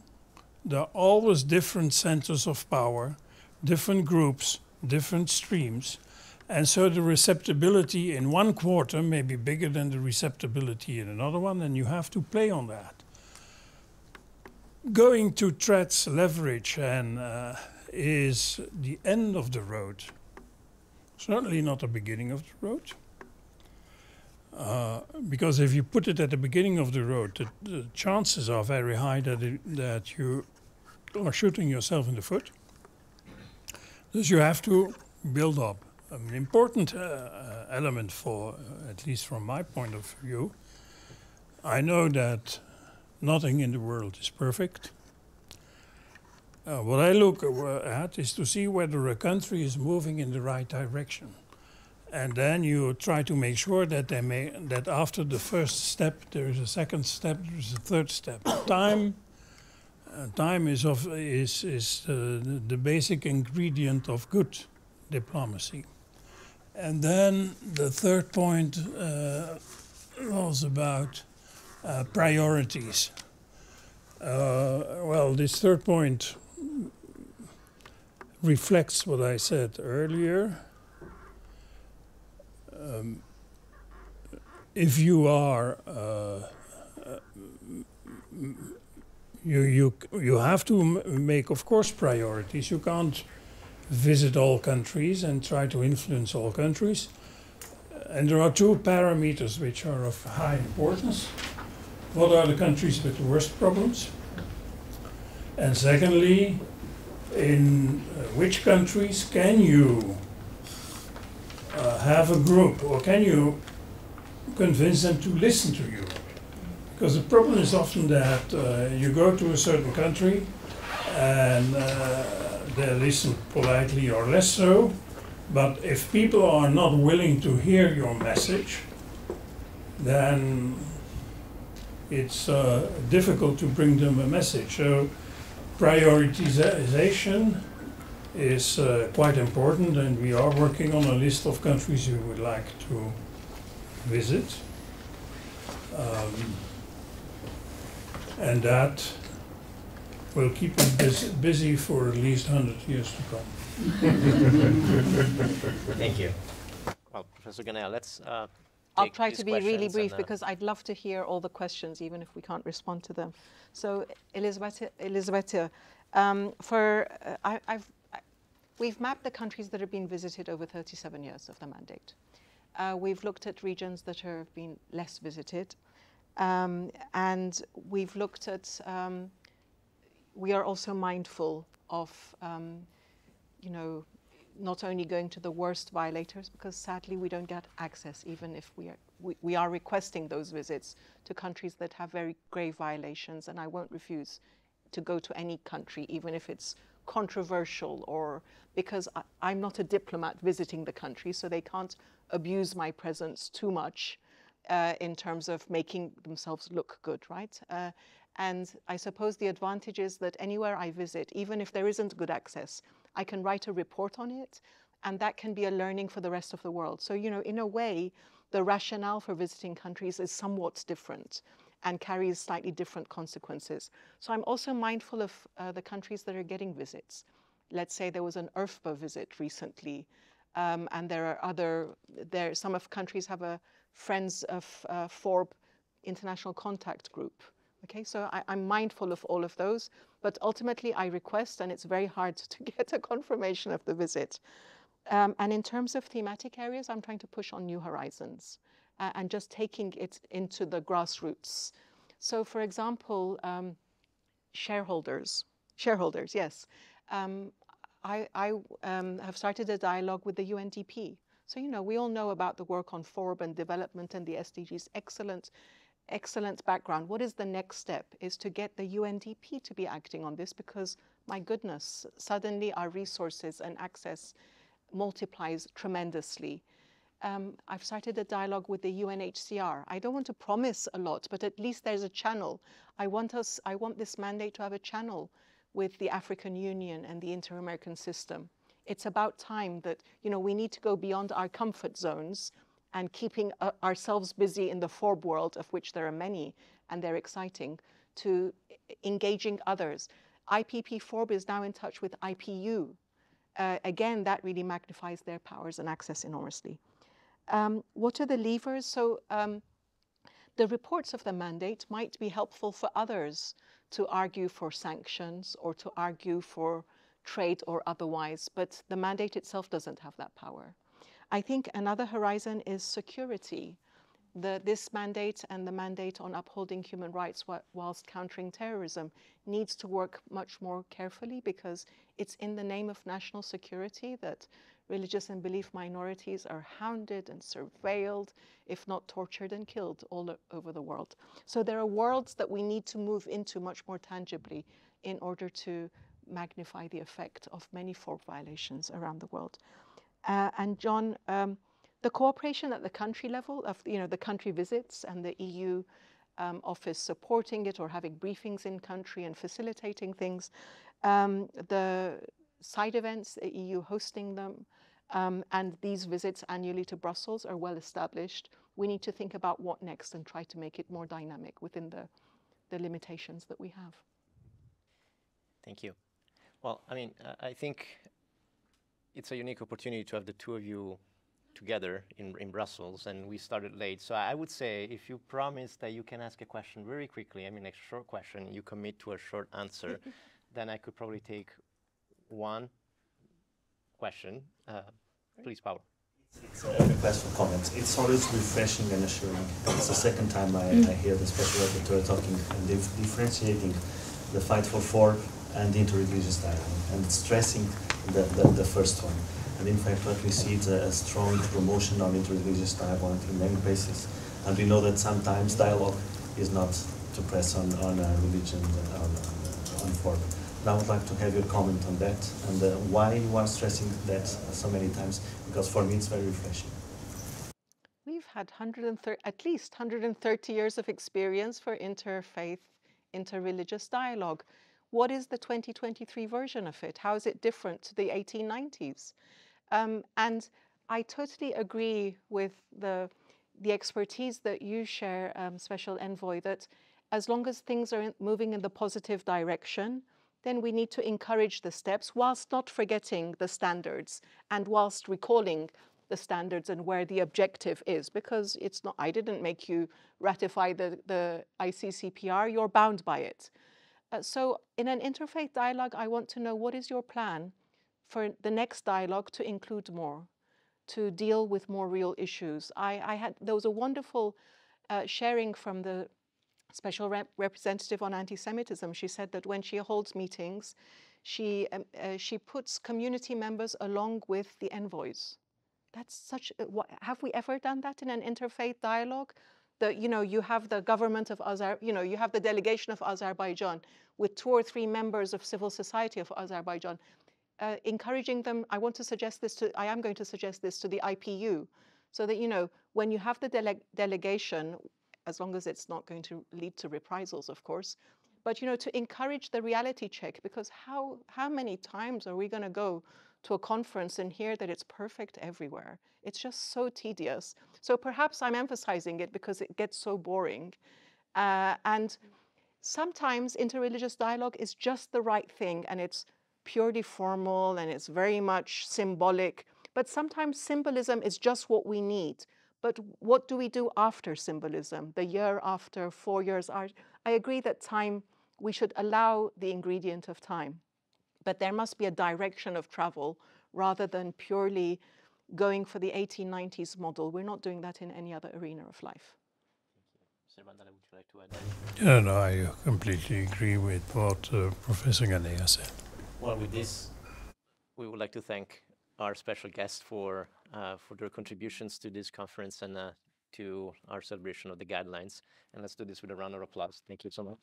there are always different centers of power, different groups, different streams, and so the receptibility in one quarter may be bigger than the receptibility in another one, and you have to play on that. going to threats leverage and is the end of the road. Certainly not the beginning of the road. Because if you put it at the beginning of the road, the chances are very high that you are shooting yourself in the foot. Thus you have to build up. An important element for, at least from my point of view, I know that nothing in the world is perfect. What I look at is to see whether a country is moving in the right direction. And then you try to make sure that that after the first step, there is a second step, there is a third step. Time is the basic ingredient of good diplomacy. And then the third point was about priorities. Well, this third point reflects what I said earlier. If you are, you have to make, of course, priorities. You can't visit all countries and try to influence all countries. And there are two parameters which are of high importance. What are the countries with the worst problems? And secondly, in which countries can you have a group, or can you convince them to listen to you? Because the problem is often that you go to a certain country and they listen politely or less so, but if people are not willing to hear your message, then it's difficult to bring them a message. So prioritization is quite important, and we are working on a list of countries we would like to visit. And that will keep us busy for at least 100 years to come. Thank you. Well, Professor Ganea, let's I'll try to be really questions brief and, because I'd love to hear all the questions, even if we can't respond to them. So, Elisabeth, we've mapped the countries that have been visited over 37 years of the mandate. We've looked at regions that have been less visited, and we've looked at. We are also mindful of, you know, not only going to the worst violators, because sadly we don't get access, even if we are requesting those visits to countries that have very grave violations, and I won't refuse to go to any country, even if it's controversial, or because I'm not a diplomat visiting the country, so they can't abuse my presence too much in terms of making themselves look good, right? And I suppose the advantage is that anywhere I visit, even if there isn't good access, I can write a report on it, and that can be a learning for the rest of the world. So, you know, in a way, the rationale for visiting countries is somewhat different and carries slightly different consequences. So I'm also mindful of the countries that are getting visits. Let's say there was an URFBA visit recently, and there are some of countries have a Friends of FORB international contact group. Okay, so I'm mindful of all of those, but ultimately I request, and it's very hard to get a confirmation of the visit. And in terms of thematic areas, I'm trying to push on new horizons and just taking it into the grassroots. So for example, shareholders, yes. I have started a dialogue with the UNDP. So, you know, we all know about the work on FORB and development and the SDGs, excellent background. What is the next step is to get the UNDP to be acting on this, because my goodness, suddenly our resources and access multiplies tremendously. I've started a dialogue with the UNHCR. I don't want to promise a lot, but at least there's a channel. I want this mandate to have a channel with the African Union and the Inter-American system. It's about time that, you know, we need to go beyond our comfort zones and keeping ourselves busy in the FORB world, of which there are many, and they're exciting, to engaging others. IPP FORB is now in touch with IPU. Again, that really magnifies their powers and access enormously. What are the levers? So the reports of the mandate might be helpful for others to argue for sanctions or to argue for trade or otherwise, but the mandate itself doesn't have that power. I think another horizon is security. This mandate and the mandate on upholding human rights whilst countering terrorism needs to work much more carefully, because it's in the name of national security that religious and belief minorities are hounded and surveilled, if not tortured and killed all over the world. So there are worlds that we need to move into much more tangibly in order to magnify the effect of many FORB violations around the world. And John, the cooperation at the country level of the country visits and the EU office supporting it or having briefings in country and facilitating things, the side events, the EU hosting them, and these visits annually to Brussels are well established. We need to think about what next and try to make it more dynamic within the limitations that we have. Thank you. Well, I mean, I think it's a unique opportunity to have the two of you together in Brussels, and we started late. So I would say, if you promise that you can ask a question very quickly, I mean, a short question, you commit to a short answer, then I could probably take one question. Please, Paolo. It's a request for comments. It's always refreshing and assuring. It's the second time I hear the special rapporteur talking and differentiating the fight for FORB and the interreligious dialogue, and stressing the first one. And in fact, what we see is a strong promotion on interreligious dialogue in many places. And we know that sometimes dialogue is not to press on religion, on FORB. Now I would like to have your comment on that and why you are stressing that so many times, because for me it's very refreshing. We've had at least 130 years of experience for interfaith, interreligious dialogue. What is the 2023 version of it? How is it different to the 1890s? And I totally agree with the expertise that you share, Special Envoy, that as long as things are moving in the positive direction, then we need to encourage the steps whilst not forgetting the standards and whilst recalling the standards and where the objective is, because it's not, I didn't make you ratify the ICCPR, you're bound by it. So in an interfaith dialogue, I want to know, what is your plan for the next dialogue to include more, to deal with more real issues? There was a wonderful sharing from the Special Representative on Anti-Semitism. She said that when she holds meetings, she puts community members along with the envoys. That's such, have we ever done that in an interfaith dialogue? You have the government of Azerbaijan, you have the delegation of Azerbaijan with 2 or 3 members of civil society of Azerbaijan, encouraging them. I am going to suggest this to the IPU, so that, when you have the delegation, as long as it's not going to lead to reprisals, of course, but, to encourage the reality check, because how many times are we going to go to a conference and hear that it's perfect everywhere? It's just so tedious. So perhaps I'm emphasizing it because it gets so boring. And sometimes interreligious dialogue is just the right thing, and it's purely formal and it's very much symbolic. But sometimes symbolism is just what we need. But what do we do after symbolism, the year after, 4 years? I agree that we should allow the ingredient of time. But there must be a direction of travel rather than purely going for the 1890s model. We're not doing that in any other arena of life. Mr. Bandala, would you like to add? Yeah, no, I completely agree with what Professor Ghanea said. Well, with this, we would like to thank our special guests for their contributions to this conference and to our celebration of the guidelines. And let's do this with a round of applause. Thank you so much.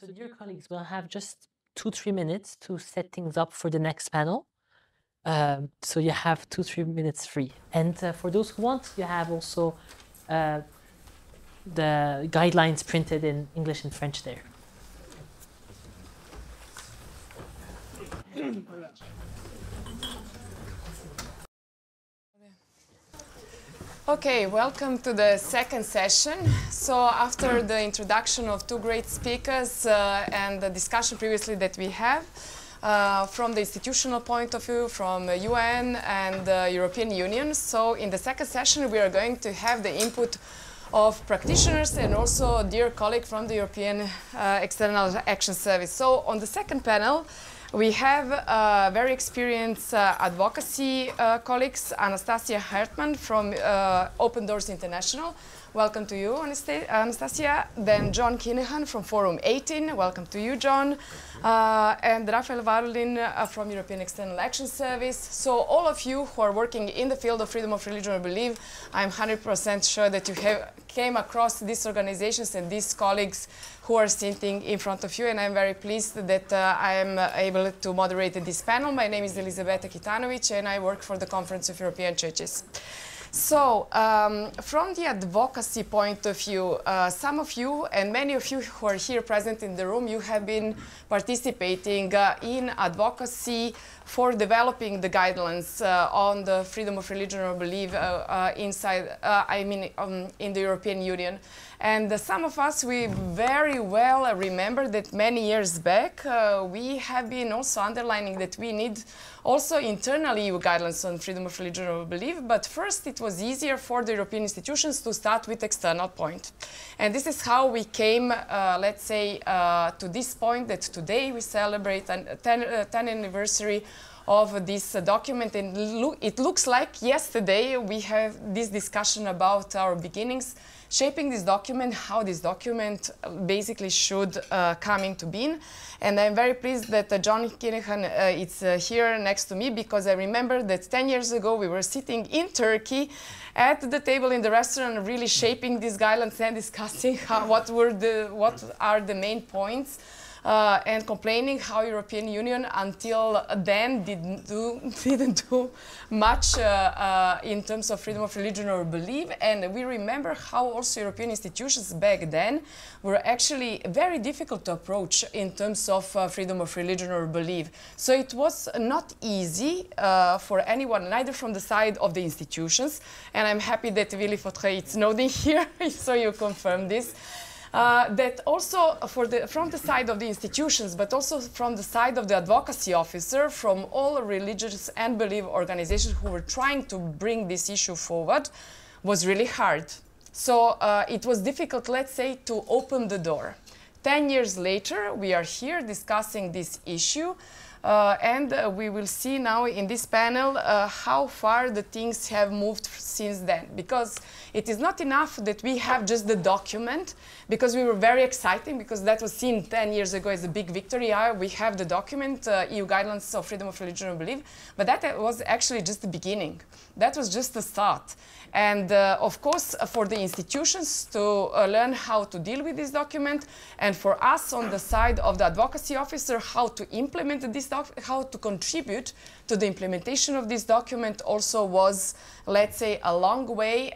So dear colleagues, we'll have just 2-3 minutes to set things up for the next panel. So you have 2-3 minutes free. And for those who want, you have also the guidelines printed in English and French there. Okay, welcome to the second session. So after the introduction of 2 great speakers and the discussion previously that we have, from the institutional point of view, from UN and the European Union. So in the second session, we are going to have the input of practitioners and also a dear colleague from the European External Action Service. So on the second panel, we have very experienced advocacy colleagues, Anastasia Hartmann from Open Doors International. Welcome to you, Anastasia. Then John Kinahan from Forum 18. Welcome to you, John. And Rafael Varlin from European External Action Service. So all of you who are working in the field of freedom of religion or belief, I'm 100% sure that you have came across these organizations and these colleagues who are sitting in front of you, and I'm very pleased that I am able to moderate this panel. My name is Elizabeta Kitanovic, and I work for the Conference of European Churches. So, from the advocacy point of view, some of you and many of you who are here present in the room, you have been participating in advocacy for developing the guidelines on the freedom of religion or belief in the European Union. And some of us, we very well remember that many years back, we have been also underlining that we need also internal EU guidelines on freedom of religion or belief. But first, it was easier for the European institutions to start with external point. And this is how we came, let's say, to this point that today we celebrate the 10th anniversary of this document. And it looks like yesterday we have this discussion about our beginnings, shaping this document, how this document basically should come into being. And I'm very pleased that John Kinahan is here next to me, because I remember that 10 years ago we were sitting in Turkey at the table in the restaurant, really shaping these guidelines and discussing what are the main points. And complaining how European Union until then didn't do much in terms of freedom of religion or belief. And we remember how also European institutions back then were actually very difficult to approach in terms of freedom of religion or belief. So it was not easy for anyone, neither from the side of the institutions. And I'm happy that Willy Fautrey is nodding here, so you confirm this. That also from the side of the institutions, but also from the side of the advocacy officer, from all religious and belief organizations who were trying to bring this issue forward, was really hard. So it was difficult, let's say, to open the door. 10 years later, we are here discussing this issue. And we will see now in this panel how far the things have moved since then. Because it is not enough that we have just the document, because we were very excited, because that was seen 10 years ago as a big victory. We have the document, EU Guidelines of Freedom of Religion and Belief, but that was actually just the beginning. That was just the start. And of course, for the institutions to learn how to deal with this document, and for us on the side of the advocacy officer, how to implement this how to contribute to the implementation of this document also was, let's say, a long way.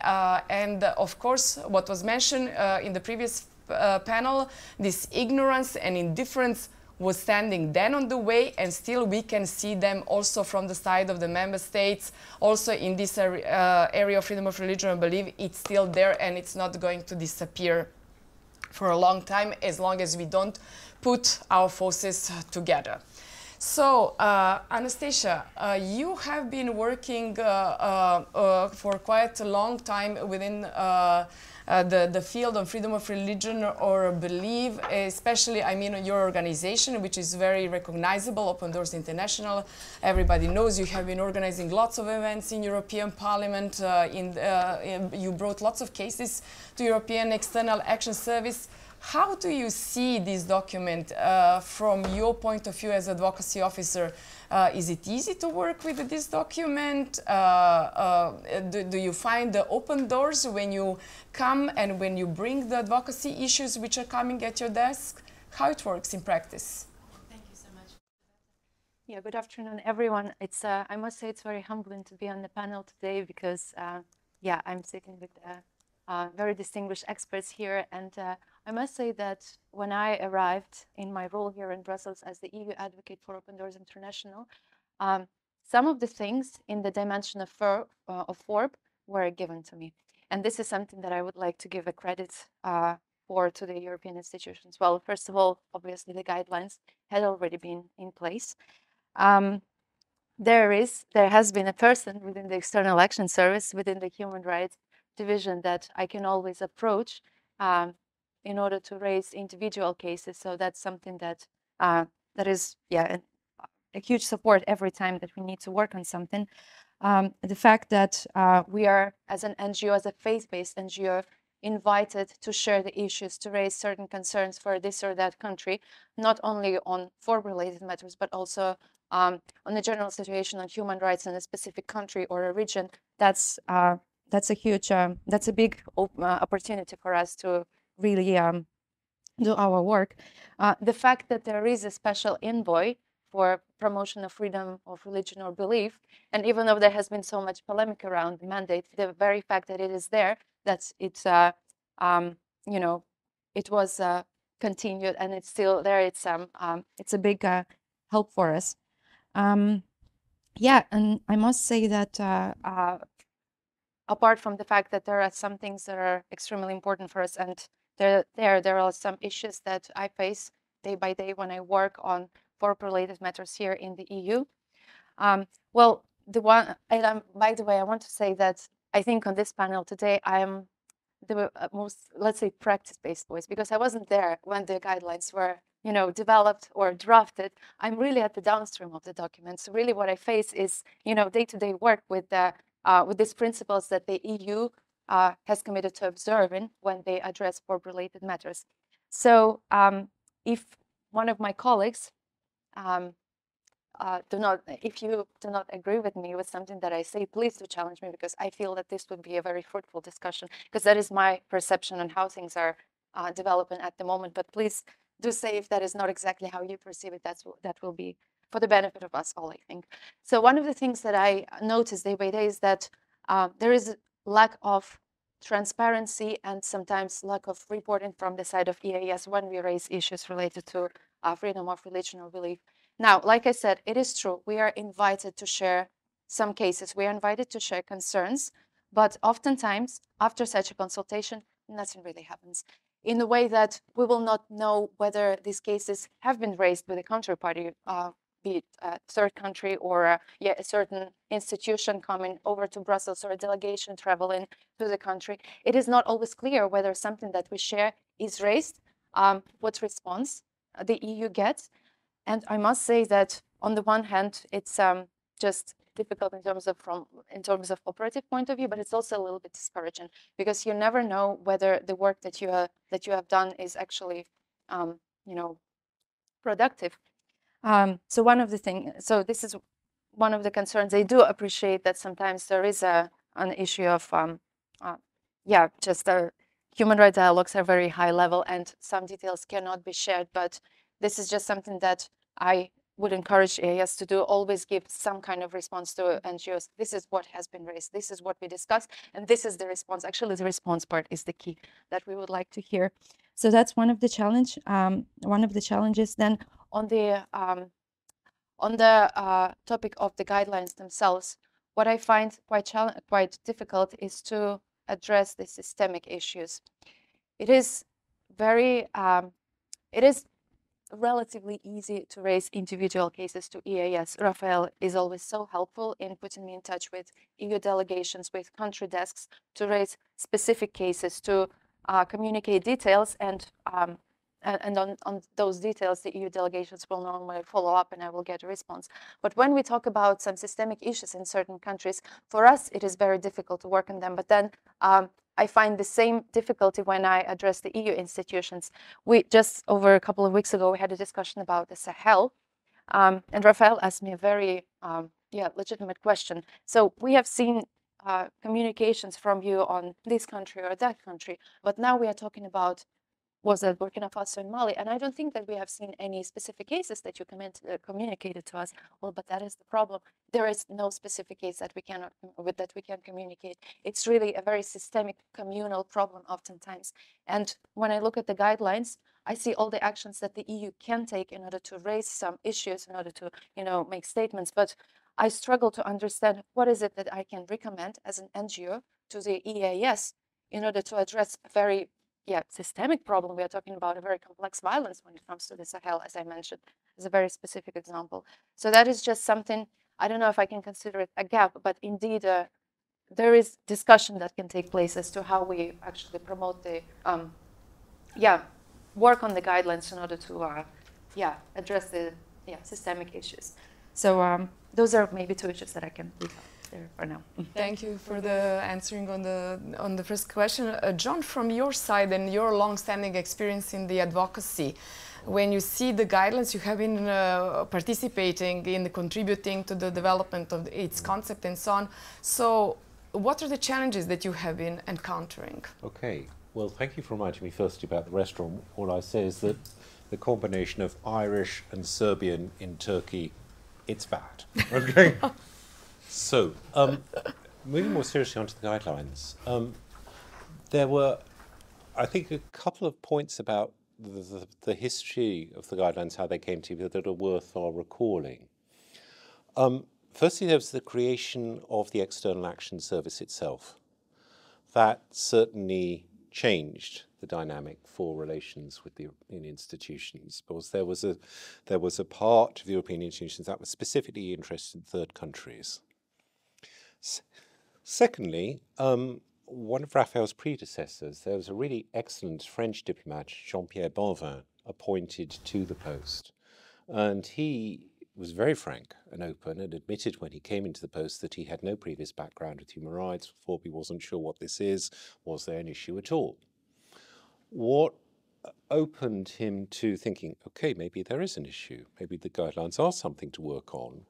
And of course, what was mentioned in the previous panel, this ignorance and indifference was standing then on the way, and still we can see them also from the side of the member states. Also in this area of freedom of religion and belief, it's still there, and it's not going to disappear for a long time, as long as we don't put our forces together. So, Anastasia, you have been working for quite a long time within the field of freedom of religion or belief, especially, I mean, your organization, which is very recognizable, Open Doors International. Everybody knows you have been organizing lots of events in European Parliament. You brought lots of cases to European External Action Service. How do you see this document from your point of view as advocacy officer? Is it easy to work with this document? Do you find the open doors when you come and when you bring the advocacy issues which are coming at your desk? How it works in practice? Thank you so much. Yeah, good afternoon, everyone. It's I must say it's very humbling to be on the panel today, because yeah, I'm sitting with very distinguished experts here, and I must say that when I arrived in my role here in Brussels as the EU advocate for Open Doors International, some of the things in the dimension of FORB were given to me. And this is something that I would like to give a credit forward to the European institutions? Well, first of all, obviously the guidelines had already been in place. There has been a person within the External Action Service, within the Human Rights Division, that I can always approach in order to raise individual cases. So that's something that that is, yeah, a huge support every time that we need to work on something. The fact that we are, as an NGO, as a faith-based NGO, invited to share the issues, to raise certain concerns for this or that country, not only on FORB-related matters, but also on the general situation on human rights in a specific country or a region. That's a huge, that's a big opportunity for us to really do our work. The fact that there is a special envoy for promotion of freedom of religion or belief, and even though there has been so much polemic around the mandate, the very fact that it is there, that it's you know, it was continued and it's still there. It's a big help for us. Yeah, and I must say that apart from the fact that there are some things that are extremely important for us, and there are some issues that I face day by day when I work on FORB-related matters here in the EU. Well, the one, and by the way, I want to say that I think on this panel today, I am the most, let's say, practice-based voice, because I wasn't there when the guidelines were, you know, developed or drafted. I'm really at the downstream of the documents. So really what I face is, you know, day-to-day work with these principles that the EU has committed to observing when they address FORB-related matters. So if one of my colleagues if you do not agree with me with something that I say, please do challenge me, because I feel that this would be a very fruitful discussion, because that is my perception on how things are developing at the moment. But please do say if that is not exactly how you perceive it. That will be for the benefit of us all, I think. So one of the things that I notice day by day is that there is a lack of transparency and sometimes lack of reporting from the side of EAS when we raise issues related to freedom of religion or belief. Now, like I said, it is true, we are invited to share some cases, we are invited to share concerns, but oftentimes after such a consultation, nothing really happens. In the way that we will not know whether these cases have been raised with a counterparty, be it a third country or a certain institution coming over to Brussels or a delegation traveling to the country. It is not always clear whether something that we share is raised, what response the EU gets. And I must say that on the one hand, it's just difficult in terms of operative point of view, but it's also a little bit discouraging, because you never know whether the work that you have done is actually, you know, productive. So this is one of the concerns. I do appreciate that sometimes there is an issue of, human rights dialogues are very high level and some details cannot be shared, but this is just something that I would encourage EAS to do, always give some kind of response to NGOs. This is what has been raised, this is what we discussed, and this is the response. Actually, the response part is the key that we would like to hear. So that's one of the challenges. Then on the topic of the guidelines themselves, what I find quite difficult is to address the systemic issues. It is relatively easy to raise individual cases to EAS. Rafael is always so helpful in putting me in touch with EU delegations, with country desks, to raise specific cases, to communicate details, and on those details, the EU delegations will normally follow up and I will get a response. But when we talk about some systemic issues in certain countries, for us, it is very difficult to work on them. But then I find the same difficulty when I address the EU institutions. We just over a couple of weeks ago, we had a discussion about the Sahel, and Rafael asked me a very legitimate question. So we have seen communications from you on this country or that country, but now we are talking about, was that Burkina Faso and Mali? And I don't think that we have seen any specific cases that you communicated to us. Well, but that is the problem. There is no specific case that we can communicate. It's really a very systemic communal problem oftentimes. And when I look at the guidelines, I see all the actions that the EU can take in order to raise some issues, in order to, you know, make statements. But I struggle to understand what is it that I can recommend as an NGO to the EAS in order to address very systemic problem. We are talking about a very complex violence when it comes to the Sahel, as I mentioned, as a very specific example. So that is just something, I don't know if I can consider it a gap, but indeed there is discussion that can take place as to how we actually promote the, work on the guidelines in order to, address the systemic issues. So those are maybe two issues that I can leave out there for now. Thank you for the answering on the first question. John, from your side and your long-standing experience in the advocacy, when you see the guidelines, you have been participating in contributing to the development of its concept and so on. So what are the challenges that you have been encountering? Okay, well, thank you for reminding me first about the restaurant. All I say is that the combination of Irish and Serbian in Turkey, it's bad. Okay. So, moving more seriously onto the guidelines, there were, I think, a couple of points about the history of the guidelines, how they came to be, that are worth our recalling. Firstly, there was the creation of the External Action Service itself. That certainly changed the dynamic for relations with the European institutions, because there was a part of the European institutions that was specifically interested in third countries. Secondly, one of Raphael's predecessors, there was a really excellent French diplomat, Jean-Pierre Bonvin, appointed to the post. And he was very frank and open and admitted when he came into the post that he had no previous background with human rights, thought he wasn't sure what this is, was there an issue at all? What opened him to thinking, okay, maybe there is an issue, maybe the guidelines are something to work on,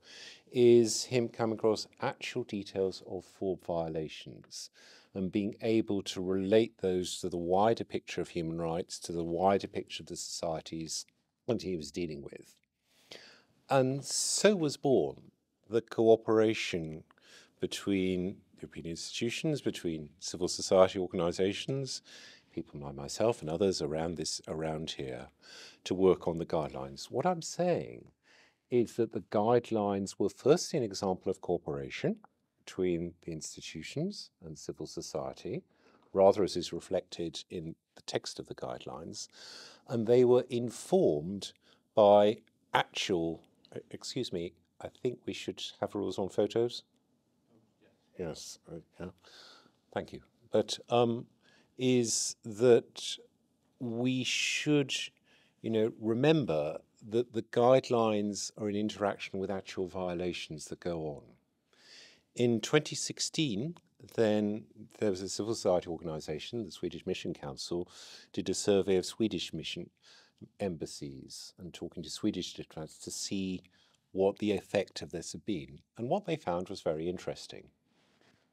is him coming across actual details of FORB violations and being able to relate those to the wider picture of human rights, to the wider picture of the societies that he was dealing with. And so was born the cooperation between European institutions, between civil society organisations, people like myself and others around here, to work on the guidelines. What I'm saying is that the guidelines were firstly an example of cooperation between the institutions and civil society, rather as is reflected in the text of the guidelines, and they were informed by actual, excuse me, I think we should have rules on photos. Yes, yeah. Thank you. But is that we should, remember that the guidelines are in interaction with actual violations that go on. In 2016, then there was a civil society organisation, the Swedish Mission Council, did a survey of Swedish mission embassies and talking to Swedish diplomats to see what the effect of this had been. And what they found was very interesting.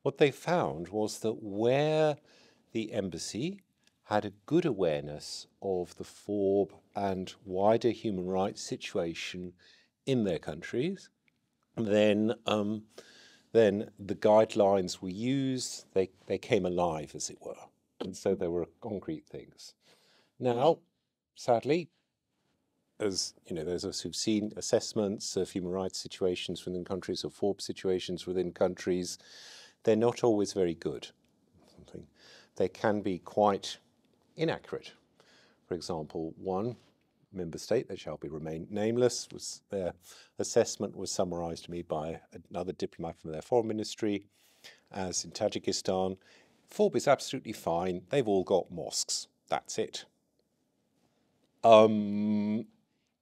What they found was that where the embassy had a good awareness of the FORB and wider human rights situation in their countries, then the guidelines were used, they came alive, as it were. And so there were concrete things. Now, sadly, as those of us who've seen assessments of human rights situations within countries, or FORB situations within countries, they're not always very good. They can be quite inaccurate. For example, one member state that shall be remain nameless, was their assessment was summarized to me by another diplomat from their foreign ministry as in Tajikistan, FORB is absolutely fine, they've all got mosques, that's it.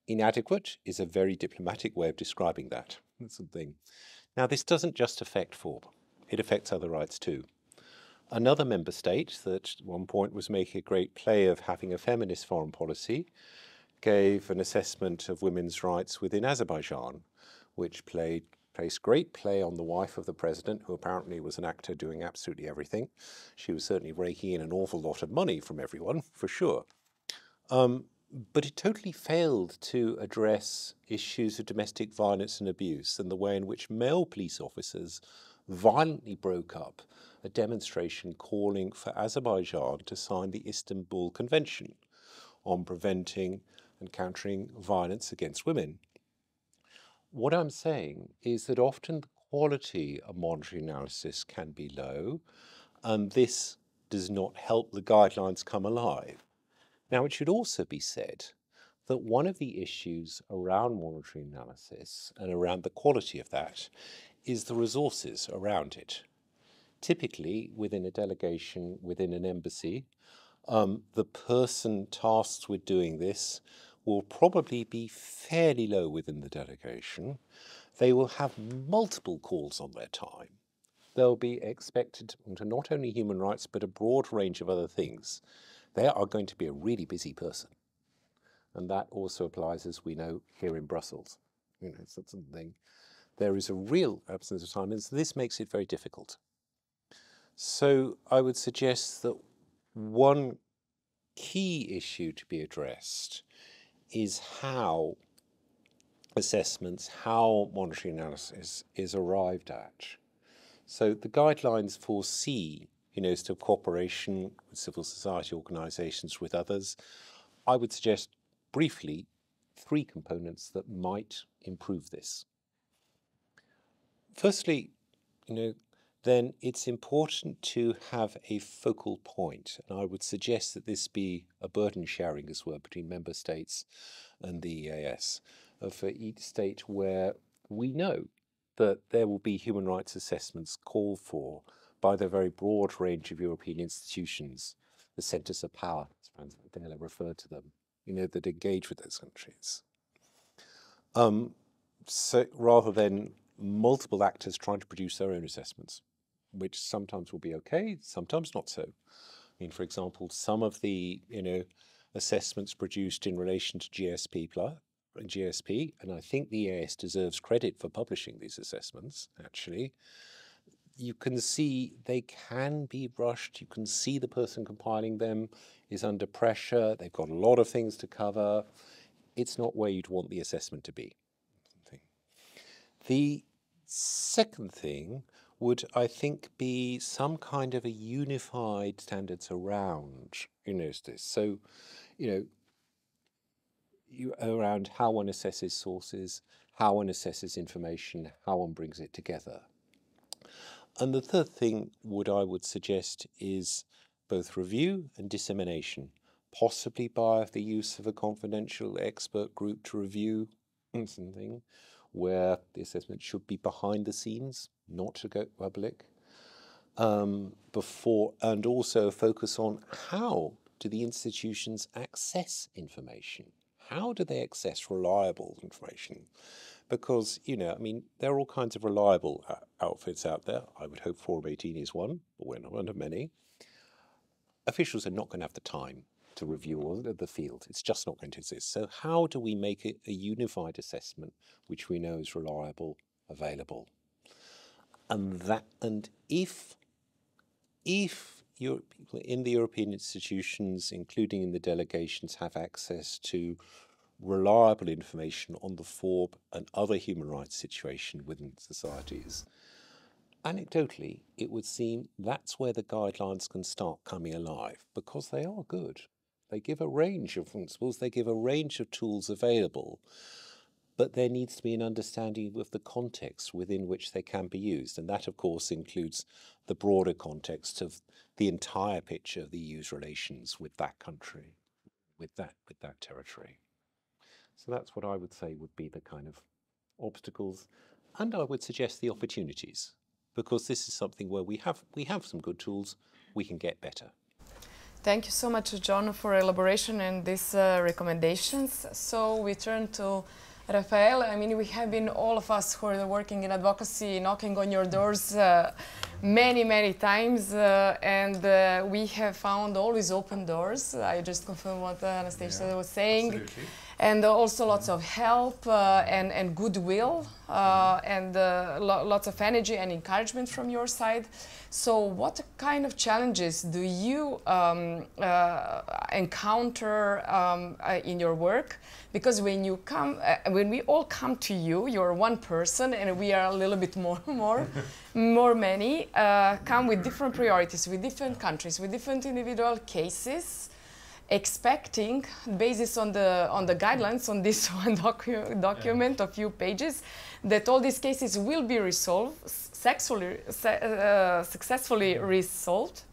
Inadequate is a very diplomatic way of describing that. That's something. Now, this doesn't just affect FORB, it affects other rights too. Another member state that at one point was making a great play of having a feminist foreign policy gave an assessment of women's rights within Azerbaijan, which placed great play on the wife of the president, who apparently was an actor doing absolutely everything. She was certainly raking in an awful lot of money from everyone, for sure. But it totally failed to address issues of domestic violence and abuse and the way in which male police officers violently broke up a demonstration calling for Azerbaijan to sign the Istanbul Convention on preventing and countering violence against women. What I'm saying is that often the quality of monitoring analysis can be low, and this does not help the guidelines come alive. Now, it should also be said that one of the issues around monitoring analysis and around the quality of that is the resources around it. Typically, within a delegation, within an embassy, the person tasked with doing this will probably be fairly low within the delegation. They will have multiple calls on their time. They'll be expected to not only human rights, but a broad range of other things. They are going to be a really busy person. And that also applies, as we know, here in Brussels. You know, it's not something. There is a real absence of time, and so this makes it very difficult. So I would suggest that one key issue to be addressed is how assessments, how monitoring analysis is arrived at. So the guidelines foresee, still cooperation with civil society organisations, with others. I would suggest briefly 3 components that might improve this. Firstly, then it's important to have a focal point, and I would suggest that this be a burden sharing as well between member states and the EAS, for each state where we know that there will be human rights assessments called for by the very broad range of European institutions, the centres of power, as Franz Dehler referred to them, that engage with those countries. So rather than multiple actors trying to produce their own assessments, which sometimes will be okay, sometimes not so. For example, some of the assessments produced in relation to GSP, and I think the EAS deserves credit for publishing these assessments, actually. You can see they can be rushed. You can see the person compiling them is under pressure. They've got a lot of things to cover. It's not where you'd want the assessment to be. The second thing would, I think, be some kind of a unified standards around this. So, around how one assesses sources, how one assesses information, how one brings it together. And the third thing I would suggest is both review and dissemination, possibly by the use of a confidential expert group to review something where the assessment should be behind the scenes, not to go public, before, and also focus on how do the institutions access information? How do they access reliable information? Because, there are all kinds of reliable outfits out there. I would hope Forum 18 is one, but we're not one of many. Officials are not going to have the time to review all of the field. It's just not going to exist. So how do we make it a unified assessment which we know is reliable, available? And if people in the European institutions, including in the delegations, have access to reliable information on the FORB and other human rights situation within societies, anecdotally, it would seem that's where the guidelines can start coming alive, because they are good. They give a range of principles, they give a range of tools available, but there needs to be an understanding of the context within which they can be used. And that, of course, includes the broader context of the entire picture of the EU's relations with that country, with that territory. So that's what I would say would be the kind of obstacles, and I would suggest the opportunities, because this is something where we have some good tools, we can get better. Thank you so much, John, for elaboration and these recommendations. So we turn to Rafael. We have been, all of us who are working in advocacy, knocking on your doors many times, and we have found always open doors. I just confirm what Anastasia was saying. Absolutely. And also lots of help and goodwill and lots of energy and encouragement from your side. So what kind of challenges do you encounter in your work? Because when you come, when we all come to you, you're one person, and we are a little bit more many, come with different priorities, with different countries, with different individual cases, expecting, based on the guidelines on this one document of few pages, that all these cases will be resolved, successfully resolved.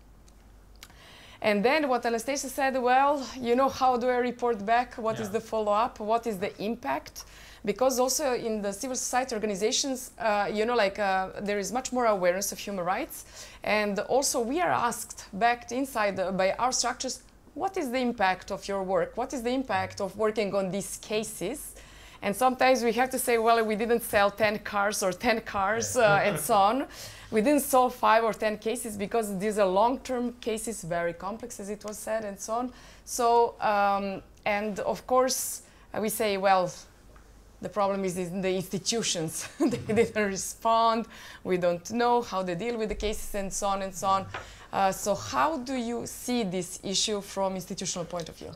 And then what Anastasia said, well, you know, how do I report back? What is the follow-up? What is the impact? Because also in the civil society organizations, you know, like there is much more awareness of human rights. And also we are asked back inside by our structures, what is the impact of your work? What is the impact of working on these cases? And sometimes we have to say, well, we didn't sell 10 cars or 10 cars and so on. We didn't solve 5 or 10 cases because these are long-term cases, very complex, as it was said, and so on. So, and of course, we say, well, the problem is in the institutions. They didn't respond. We don't know how they deal with the cases, and so on and so on. So how do you see this issue from institutional point of view?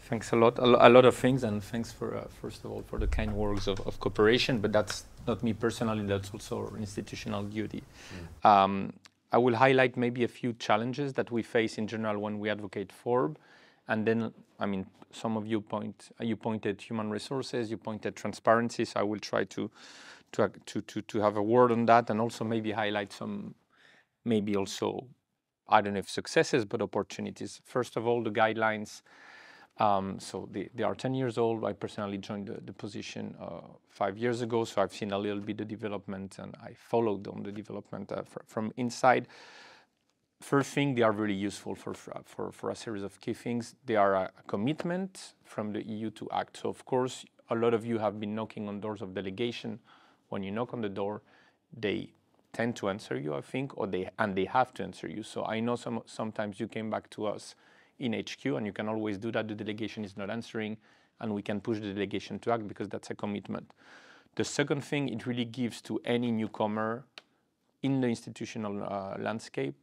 Thanks a lot. A lot of things, and thanks for, first of all, for the kind words of cooperation, but that's not me personally, that's also our institutional duty. I will highlight maybe a few challenges that we face in general when we advocate FORB, and then, I mean, some of you pointed human resources, you pointed transparency, so I will try to have a word on that, and also maybe highlight some, maybe also, I don't know if successes, but opportunities. First of all, the guidelines. So they are 10 years old. I personally joined the position 5 years ago, so I've seen a little bit of development, and I followed on the development from inside. First thing, they are really useful for a series of key things. They are a commitment from the EU to act. So of course, a lot of you have been knocking on doors of delegation. When you knock on the door, they tend to answer you, I think, or they have to answer you. So I know sometimes you came back to us in HQ, and you can always do that. The delegation is not answering, and we can push the delegation to act because that's a commitment. The second thing, it really gives to any newcomer in the institutional landscape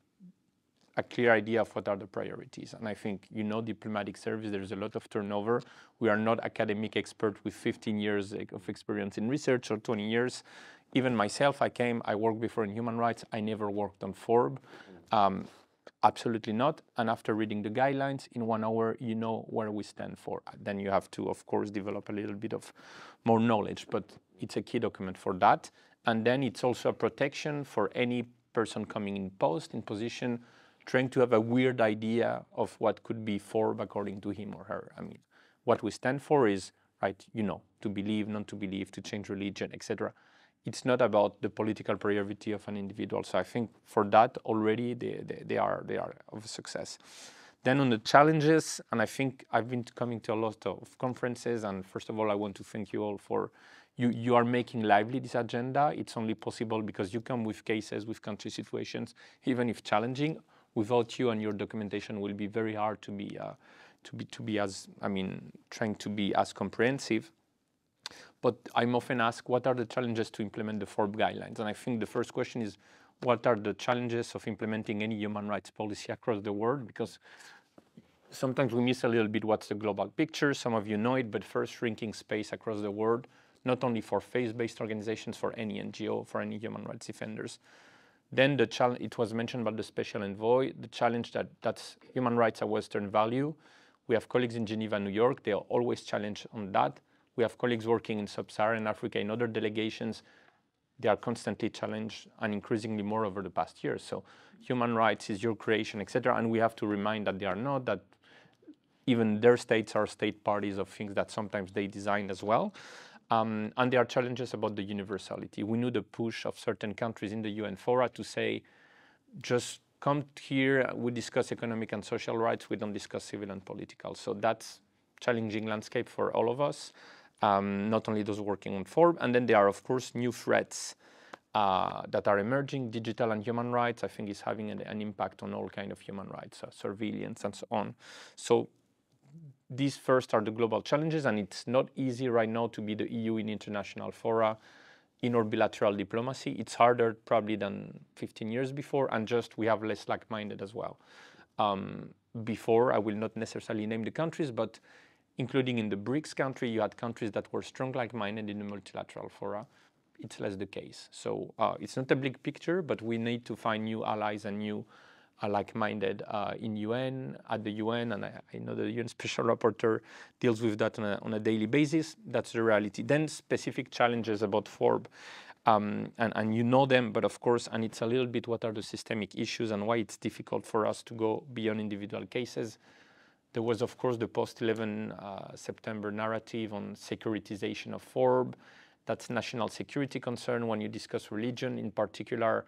a clear idea of what are the priorities. And I think, you know, diplomatic service, there's a lot of turnover. We are not academic experts with 15 years of experience in research or 20 years. Even myself, I worked before in human rights. I never worked on FORB. Absolutely not. And after reading the guidelines, in 1 hour, you know where we stand for. Then you have to, of course, develop a little bit of more knowledge, but it's a key document for that. And then it's also a protection for any person coming in position, trying to have a weird idea of what could be FORB according to him or her. I mean, what we stand for is, right, you know, to believe, not to believe, to change religion, etc. It's not about the political priority of an individual. So I think for that already they are of success. Then on the challenges, and I think I've been coming to a lot of conferences, and first of all, I want to thank you all for, you are making lively this agenda. It's only possible because you come with cases, with country situations, even if challenging. Without you and your documentation will be very hard to be as, I mean, trying to be as comprehensive. But I'm often asked, what are the challenges to implement the FORB guidelines? And I think the first question is, what are the challenges of implementing any human rights policy across the world? Because sometimes we miss a little bit what's the global picture. Some of you know it, but first, shrinking space across the world, not only for faith-based organizations, for any NGO, for any human rights defenders. Then the challenge, it was mentioned about the special envoy, the challenge that's human rights a Western value. We have colleagues in Geneva, New York. They are always challenged on that. We have colleagues working in Sub-Saharan Africa in other delegations. They are constantly challenged and increasingly more over the past years. So human rights is your creation, etc. And we have to remind that they are not, that even their states are state parties of things that sometimes they design as well. And there are challenges about the universality. We knew the push of certain countries in the UN fora to say, just come here, we discuss economic and social rights, we don't discuss civil and political. So that's challenging landscape for all of us. Not only those working on FORB, and then there are, of course, new threats that are emerging. Digital and human rights, I think, is having an impact on all kinds of human rights, surveillance and so on. So these first are the global challenges, and it's not easy right now to be the EU in international fora, in our bilateral diplomacy. It's harder probably than 15 years before, and just we have less like-minded as well. Before, I will not necessarily name the countries, but including in the BRICS country, you had countries that were strong like-minded in the multilateral fora. It's less the case. So it's not a big picture, but we need to find new allies and new like-minded in UN, at the UN, and I know the UN Special Rapporteur deals with that on a daily basis. That's the reality. Then specific challenges about FORB. and you know them, but of course, and it's a little bit what are the systemic issues and why it's difficult for us to go beyond individual cases. There was, of course, the post-11 September narrative on securitization of FORB. That's national security concern when you discuss religion, in particular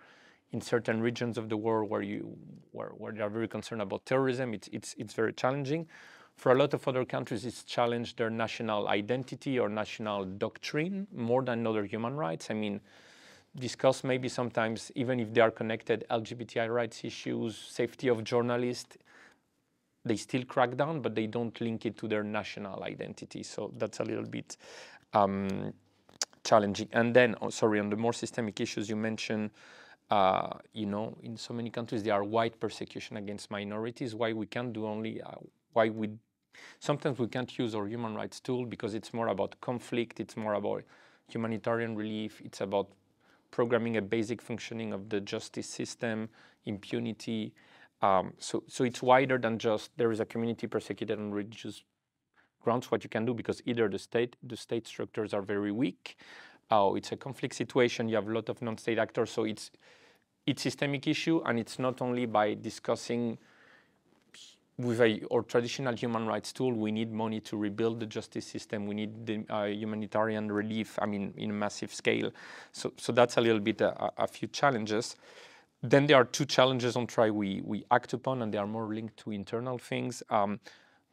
in certain regions of the world where they are very concerned about terrorism. It's very challenging. For a lot of other countries, it's challenged their national identity or national doctrine more than other human rights. I mean, discuss maybe sometimes, even if they are connected, LGBTI rights issues, safety of journalists, they still crack down, but they don't link it to their national identity. So that's a little bit challenging. And then, on the more systemic issues you mentioned, in so many countries, there are white persecution against minorities. Why we can't do only, sometimes we can't use our human rights tool because it's more about conflict, it's more about humanitarian relief, it's about programming a basic functioning of the justice system, impunity. So it's wider than just there is a community persecuted on religious grounds. What you can do, because either the state structures are very weak, it's a conflict situation. You have a lot of non-state actors, so it's systemic issue, and it's not only by discussing with our traditional human rights tool. We need money to rebuild the justice system. We need the humanitarian relief. I mean, in a massive scale. So that's a little bit a few challenges. Then there are two challenges on TRI we act upon, and they are more linked to internal things.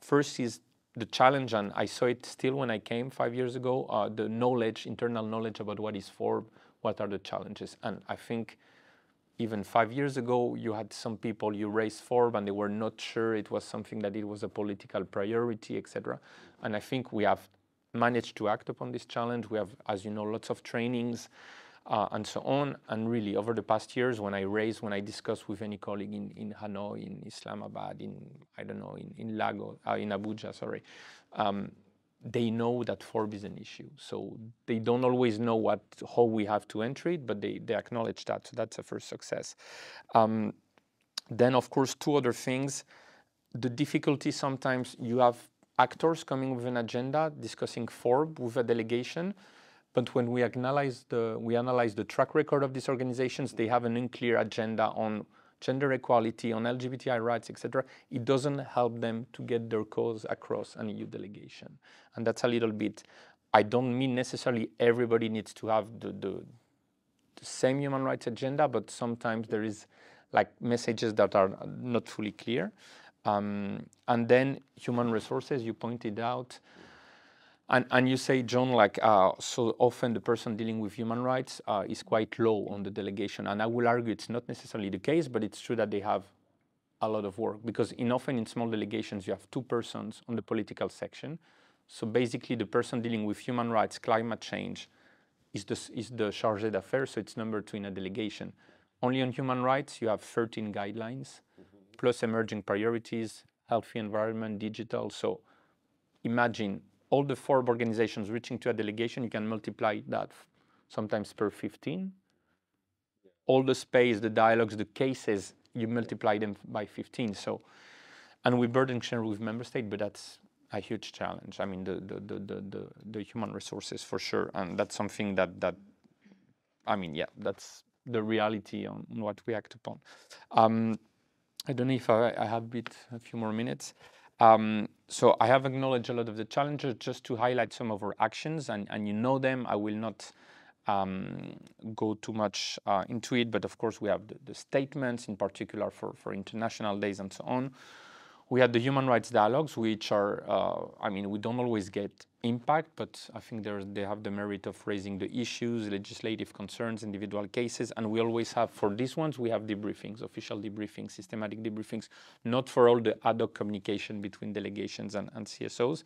First is the challenge, and I saw it still when I came 5 years ago, the knowledge, internal knowledge about what is FORB, what are the challenges. And I think even 5 years ago, you had some people, you raised FORB, and they were not sure it was something that it was a political priority, etc. And I think we have managed to act upon this challenge. We have, as you know, lots of trainings, and so on. And really, over the past years, when I discuss with any colleague in Hanoi, in Islamabad, in Lagos, in Abuja, sorry, they know that FORB is an issue. So they don't always know how we have to enter it, but they acknowledge that. So that's a first success. Then, of course, two other things. The difficulty sometimes you have actors coming with an agenda, discussing FORB with a delegation. But when we analyze the track record of these organizations, they have an unclear agenda on gender equality, on LGBTI rights, etc. It doesn't help them to get their cause across an EU delegation. And that's a little bit, I don't mean necessarily everybody needs to have the same human rights agenda, but sometimes there is like messages that are not fully clear. And then human resources, you pointed out. And you say, John, so often the person dealing with human rights is quite low on the delegation. And I will argue it's not necessarily the case, but it's true that they have a lot of work. Because often in small delegations, you have two persons on the political section. So basically, the person dealing with human rights, climate change, is the chargé d'affaires, so it's number 2 in a delegation. Only on human rights, you have 13 guidelines, plus emerging priorities, healthy environment, digital. So imagine all the FORB organizations reaching to a delegation, you can multiply that sometimes per 15. All the space, the dialogues, the cases, you multiply them by 15. So, and we burden share with member state, but that's a huge challenge. I mean, the human resources for sure, and that's something that I mean, yeah, that's the reality on what we act upon. I don't know if I have a few more minutes. So I have acknowledged a lot of the challenges, just to highlight some of our actions, and you know them. I will not go too much into it, but of course we have the statements, in particular for international days and so on. We had the human rights dialogues, which are, I mean, we don't always get impact, but I think they have the merit of raising the issues, legislative concerns, individual cases, and we always have, for these ones, we have debriefings, official debriefings, systematic debriefings, not for all the ad hoc communication between delegations and CSOs.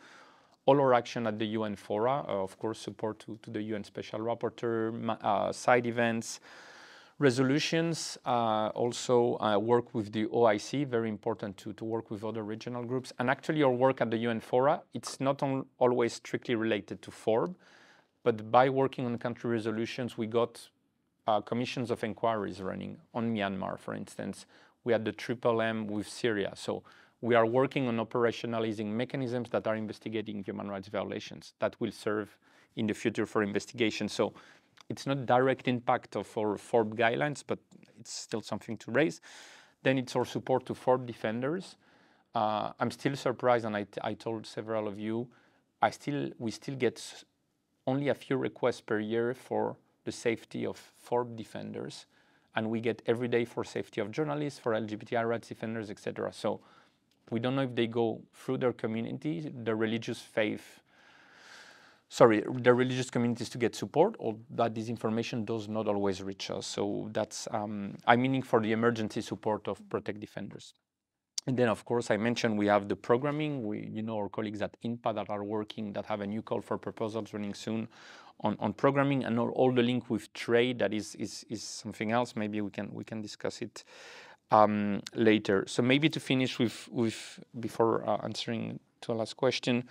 All our action at the UN fora, of course, support to the UN Special Rapporteur, side events, resolutions, also work with the OIC, very important to work with other regional groups. And actually our work at the UN fora, it's not always strictly related to FORB, but by working on country resolutions, we got commissions of inquiries running on Myanmar, for instance. We had the MMM with Syria. So we are working on operationalizing mechanisms that are investigating human rights violations that will serve in the future for investigation. So it's not direct impact of our FORB guidelines, but it's still something to raise. Then it's our support to FORB defenders. I'm still surprised, and I told several of you, we still get only a few requests per year for the safety of FORB defenders, and we get every day for safety of journalists, for LGBTI rights defenders, etc. So we don't know if they go through their community, the religious communities to get support, or that this information does not always reach us. So that's, I'm meaning for the emergency support of Protect Defenders. And then, of course, I mentioned we have the programming. Our colleagues at INPA that are working, that have a new call for proposals running soon on programming, and all the link with trade. That is something else. Maybe we can discuss it later. So maybe to finish with before answering to a last question,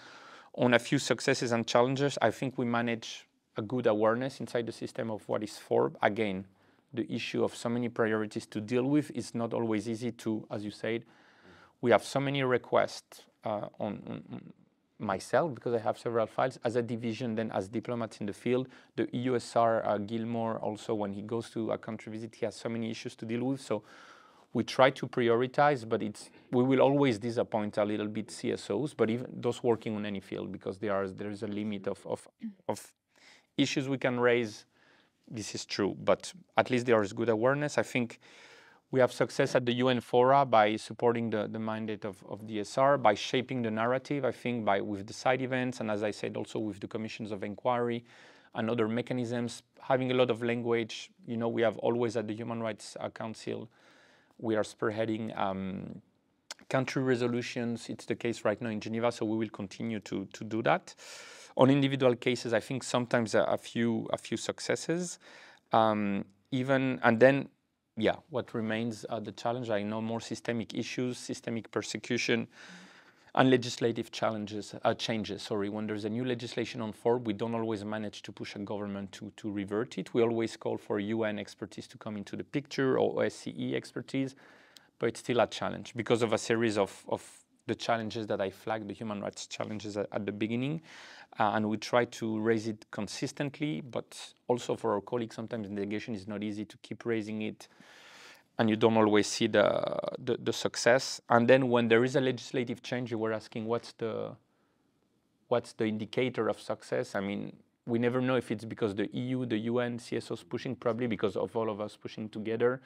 on a few successes and challenges, I think we manage a good awareness inside the system of what is FORB. Again, the issue of so many priorities to deal with is not always easy to, as you said. We have so many requests on myself, because I have several files as a division, then as diplomats in the field. The EUSR, Gilmore, also when he goes to a country visit, he has so many issues to deal with. So we try to prioritize, but we will always disappoint a little bit CSOs, but even those working on any field, because there is a limit of issues we can raise. This is true, but at least there is good awareness. I think we have success at the UN fora by supporting the mandate of DSR, by shaping the narrative, I think, with the side events, and as I said, also with the commissions of inquiry and other mechanisms, having a lot of language. We have always at the Human Rights Council, we are spearheading country resolutions. It's the case right now in Geneva, so we will continue to do that. On individual cases, I think sometimes a few successes, and then. Yeah, what remains the challenge, I know, more systemic issues, systemic persecution, and legislative changes. When there's a new legislation on FORB, we don't always manage to push a government to revert it. We always call for UN expertise to come into the picture, or OSCE expertise, but it's still a challenge because of a series of the challenges that I flagged, the human rights challenges at the beginning. And we try to raise it consistently, but also for our colleagues, sometimes in delegation it's not easy to keep raising it, and you don't always see the success. And then when there is a legislative change, you were asking what's the indicator of success. I mean, we never know if it's because the EU, the UN, CSOs pushing, probably because of all of us pushing together.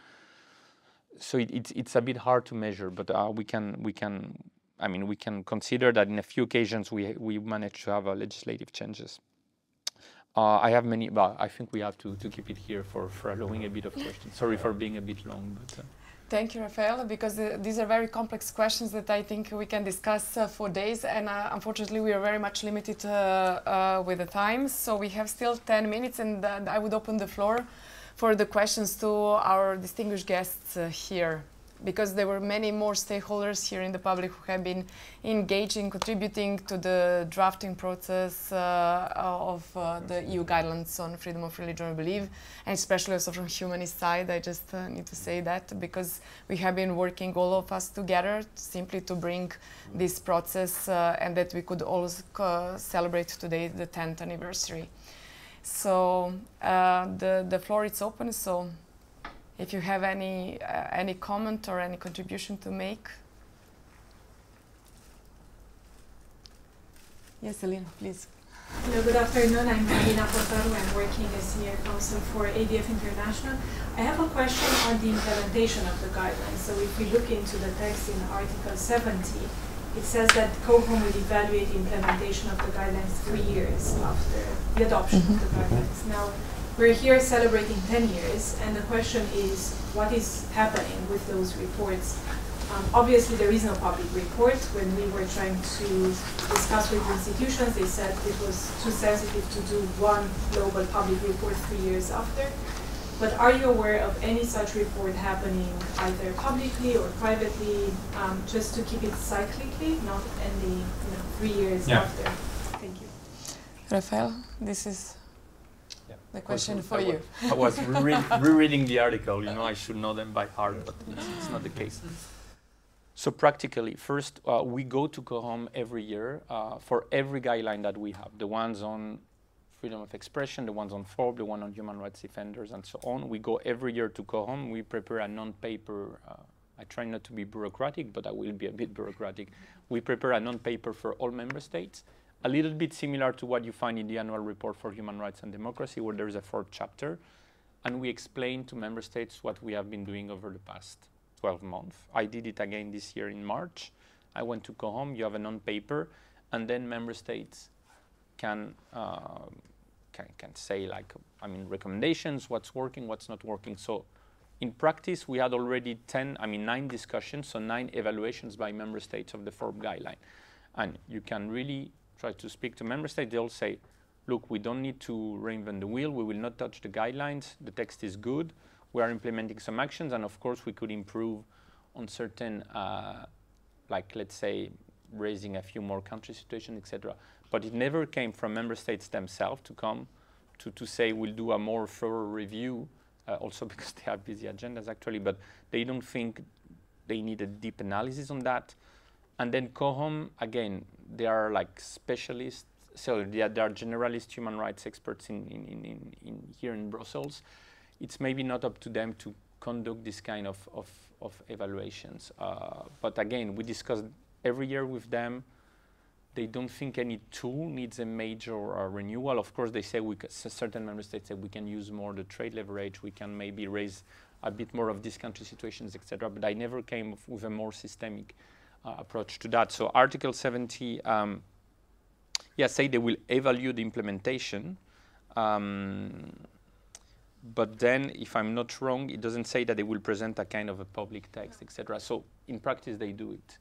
So it's a bit hard to measure, but we can consider that in a few occasions we managed to have legislative changes. I have many, but I think we have to keep it here for allowing a bit of questions. Sorry for being a bit long. But, Thank you, Rafael, because these are very complex questions that I think we can discuss for days, and unfortunately we are very much limited with the time. So we have still 10 minutes, and I would open the floor for the questions to our distinguished guests here, because there were many more stakeholders here in the public who have been engaging, contributing to the drafting process of the EU guidelines on freedom of religion and belief, and especially also from humanist side. I just need to say that, because we have been working, all of us together, simply to bring this process and that we could also celebrate today the 10th anniversary. So the floor is open, so if you have any comment or any contribution to make. Yes, Alina, please. Hello, good afternoon. I'm Alina Portaru. I'm working as Senior Counsel for ADF International. I have a question on the implementation of the guidelines. So if we look into the text in Article 70, it says that COHOM will evaluate the implementation of the guidelines 3 years after the adoption of the guidelines. Now, we're here celebrating 10 years, and the question is, what is happening with those reports? Obviously, there is no public report. When we were trying to discuss with institutions, they said it was too sensitive to do one global public report 3 years after. But are you aware of any such report happening either publicly or privately, just to keep it cyclically, not ending 3 years after? Thank you. Rafael, this is the question for you. I was rereading the article. I should know them by heart, but it's not the case. So practically, first, we go to COHOM every year for every guideline that we have. The ones on freedom of expression, the ones on FORB, the one on human rights defenders, and so on. We go every year to COHOM. We prepare a non-paper. I try not to be bureaucratic, but I will be a bit bureaucratic. We prepare a non-paper for all member states, a little bit similar to what you find in the annual report for human rights and democracy, where there is a 4th chapter. And we explain to member states what we have been doing over the past 12 months. I did it again this year in March. I went to COHOM. You have a non-paper, and then member states can say, like, I mean, recommendations, what's working, what's not working. So in practice, we had already 9 discussions, so 9 evaluations by member states of the FORB guideline. And you can really try to speak to member states. They'll say, look, we don't need to reinvent the wheel. We will not touch the guidelines. The text is good. We are implementing some actions. And of course, we could improve on certain, like, let's say, raising a few more country situations, etc. But it never came from member states themselves to come to say we'll do a more thorough review, also because they have busy agendas actually, but they don't think they need a deep analysis on that. And then COHOM, again, they are like specialists, so they are generalist human rights experts in here in Brussels. It's maybe not up to them to conduct this kind of evaluations. But again, we discuss every year with them. They don't think any tool needs a major renewal. Of course, they say certain member states say we can use more the trade leverage, we can maybe raise a bit more of these country situations, etc. But I never came with a more systemic approach to that. So Article 70, say they will evaluate the implementation. But then, if I'm not wrong, it doesn't say that they will present a kind of a public text, etc. So in practice, they do it.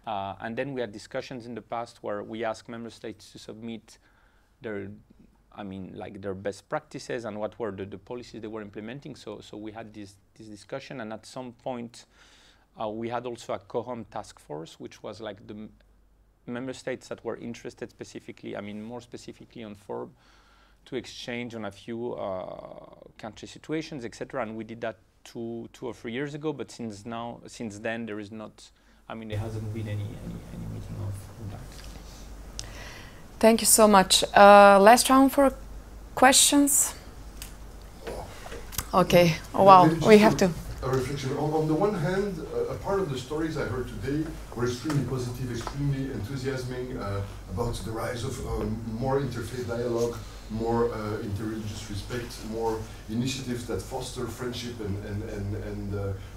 And then we had discussions in the past where we asked member states to submit their, their best practices and what were the policies they were implementing. So we had this discussion, and at some point, we had also a COHOM task force, which was like the member states that were interested specifically, more specifically on FORB, to exchange on a few country situations, etc. And we did that two or 3 years ago. But since then, there is not. There hasn't been any meeting of that. Thank you so much. Last round for questions. Okay. Oh, wow. We have to. A reflection. On the one hand, a part of the stories I heard today were extremely positive, extremely enthusiasming about the rise of more interfaith dialogue, more interreligious respect, more initiatives that foster friendship and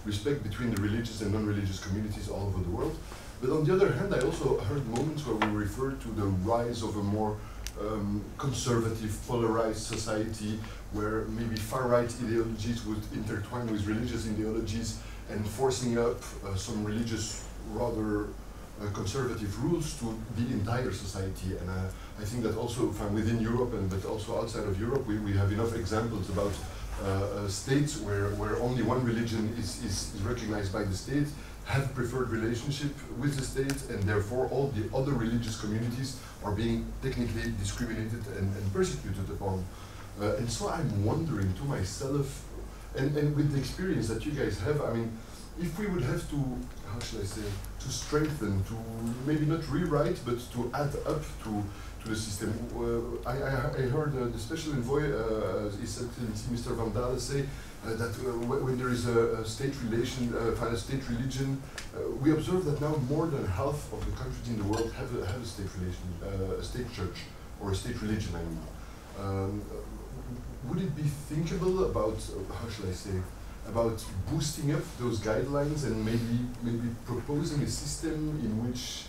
respect between the religious and non-religious communities all over the world. But on the other hand, I also heard moments where we referred to the rise of a more conservative, polarized society, where maybe far-right ideologies would intertwine with religious ideologies and forcing up some religious, rather conservative rules to the entire society. And I think that also within Europe, but also outside of Europe, we have enough examples about states where only one religion is recognized by the state, have preferred relationship with the state, and therefore all the other religious communities are being technically discriminated and persecuted upon. And so I'm wondering to myself, and with the experience that you guys have, if we would have to, how should I say, to strengthen, to maybe not rewrite, but to add up to the system. I heard the special envoy, His Excellency Mr. Van Dalen, say that when there is a state relation, a state religion, we observe that now more than half of the countries in the world have a state relation, a state church, or a state religion, would it be thinkable about, how should I say, about boosting up those guidelines and maybe proposing a system in which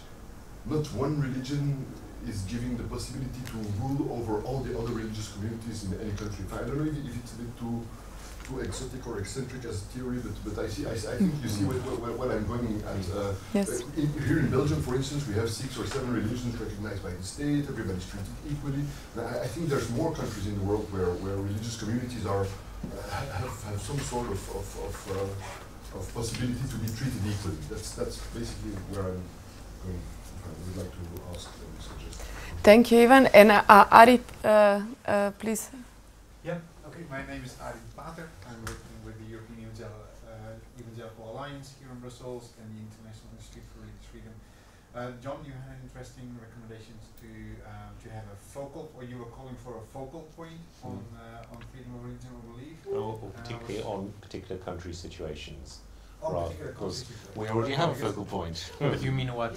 not one religion is giving the possibility to rule over all the other religious communities in any country? I don't know if it's a bit too exotic or eccentric as a theory, but I think you see what I'm going at. Yes. Here in Belgium, for instance, we have 6 or 7 religions recognized by the state. Everybody's treated equally. I think there's more countries in the world where religious communities are have some sort of possibility to be treated equally. That's basically where I'm going. I would like to ask and suggest. Thank you, Ivan. And Arie, please. Yeah. Okay. My name is Arie Pater. I'm working with the European Evangelical Alliance here in Brussels and the International Institute for Religious Freedom. John, you had interesting recommendations to have a focal, or you were calling for a focal point on freedom of religion or belief. Or particularly on particular country situations. Oh, because we already have a focal point. But you mean what,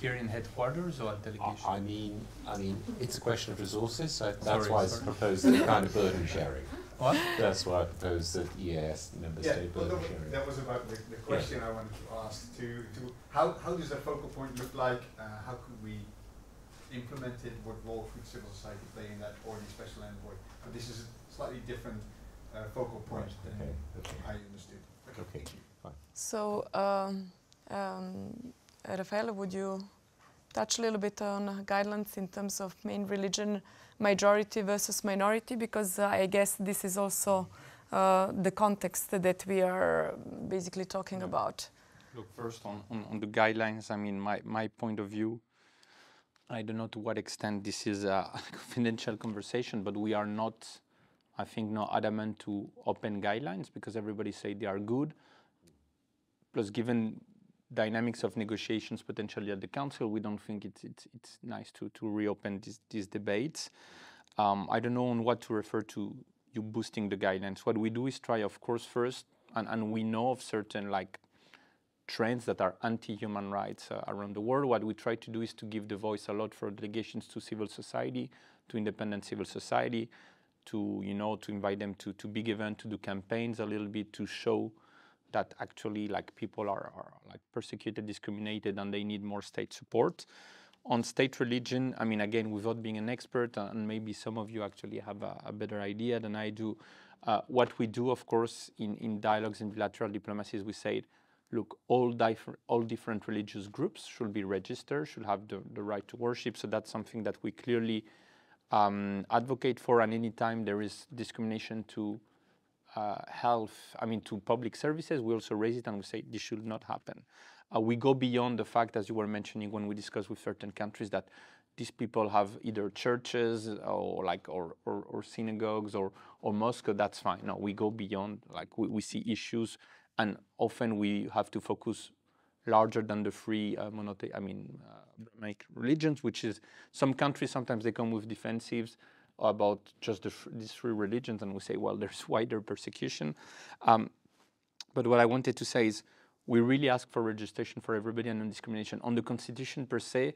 here in headquarters or at delegation? I mean, it's a question of resources, so that's why I proposed the kind of burden sharing. What? That's why I proposed the EAS member state burden sharing. That was about the question I wanted to ask. How does a focal point look like? How could we implement it? What role could civil society play in that, or the special envoy? But this is a slightly different focal point than I understood. Okay, fine. So, Rafael, would you touch a little bit on guidelines in terms of main religion, majority versus minority? Because I guess this is also the context that we are basically talking about. Look, first on the guidelines, I mean, my point of view, I don't know to what extent this is a confidential conversation, but we are not, I think, not adamant to open guidelines because everybody say they are good. Plus, given dynamics of negotiations potentially at the council, we don't think it's nice to reopen these debates. I don't know on what to refer to you boosting the guidelines. What we do is try, of course, first, and we know of certain like trends that are anti-human rights around the world. What we try to do is to give the voice a lot for delegations to civil society, to independent civil society, to invite them to big events, to do campaigns a little bit, to show that actually like people are like persecuted, discriminated, and they need more state support. On state religion, I mean, again, without being an expert, and maybe some of you actually have a better idea than I do, what we do, of course, in dialogues and bilateral diplomacies, we say, look, all different religious groups should be registered, should have the right to worship. So that's something that we clearly advocate for. And anytime there is discrimination to to public services, we also raise it and we say this should not happen. We go beyond the fact, as you were mentioning when we discuss with certain countries, that these people have either churches or synagogues or mosques. That's fine. No, we go beyond. Like we see issues, and often we have to focus larger than the three Abrahamic religions, which is some countries sometimes they come with defensives about just these three religions, and we say, well, there's wider persecution. But what I wanted to say is we really ask for registration for everybody and non-discrimination. On the constitution per se,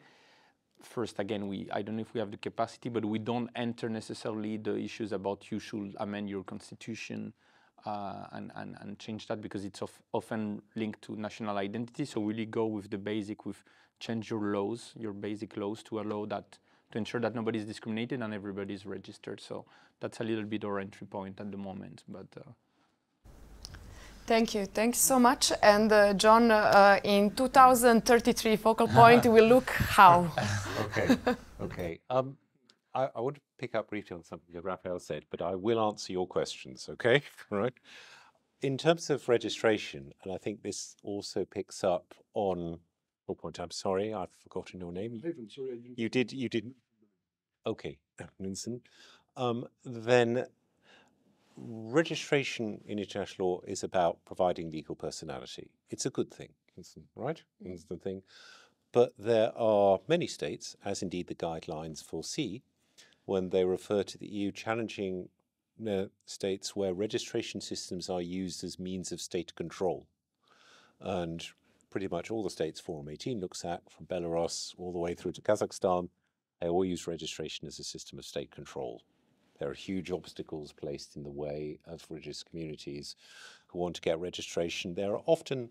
first, again, I don't know if we have the capacity, but we don't enter necessarily the issues about you should amend your constitution and change that because it's often linked to national identity. So really go with the basic, with change your basic laws to allow that, to ensure that nobody is discriminated and everybody is registered. So that's a little bit our entry point at the moment. But Thank you so much. And John, in 2033 focal point will look how? Okay. I want to pick up briefly on something that Rafael said, but I will answer your questions, okay? All right. In terms of registration, and I think this also picks up on your point. I'm sorry, I've forgotten your name. You did. Okay, Vincent. Then registration in international law is about providing legal personality. It's a good thing, right? It's the thing. But there are many states, as indeed the guidelines foresee, when they refer to the EU, challenging states where registration systems are used as means of state control. And pretty much all the states Forum 18 looks at, from Belarus all the way through to Kazakhstan, they all use registration as a system of state control. There are huge obstacles placed in the way of religious communities who want to get registration. There are often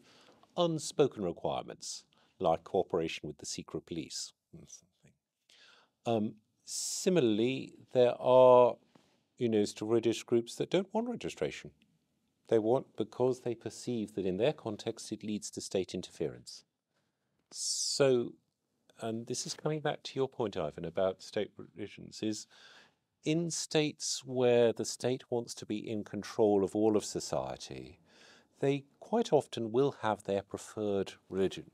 unspoken requirements, like cooperation with the secret police. Similarly, there are, religious groups that don't want registration. They want because they perceive that in their context it leads to state interference. So, and this is coming back to your point, Ivan, about state religions, is in states where the state wants to be in control of all of society, they quite often will have their preferred religion.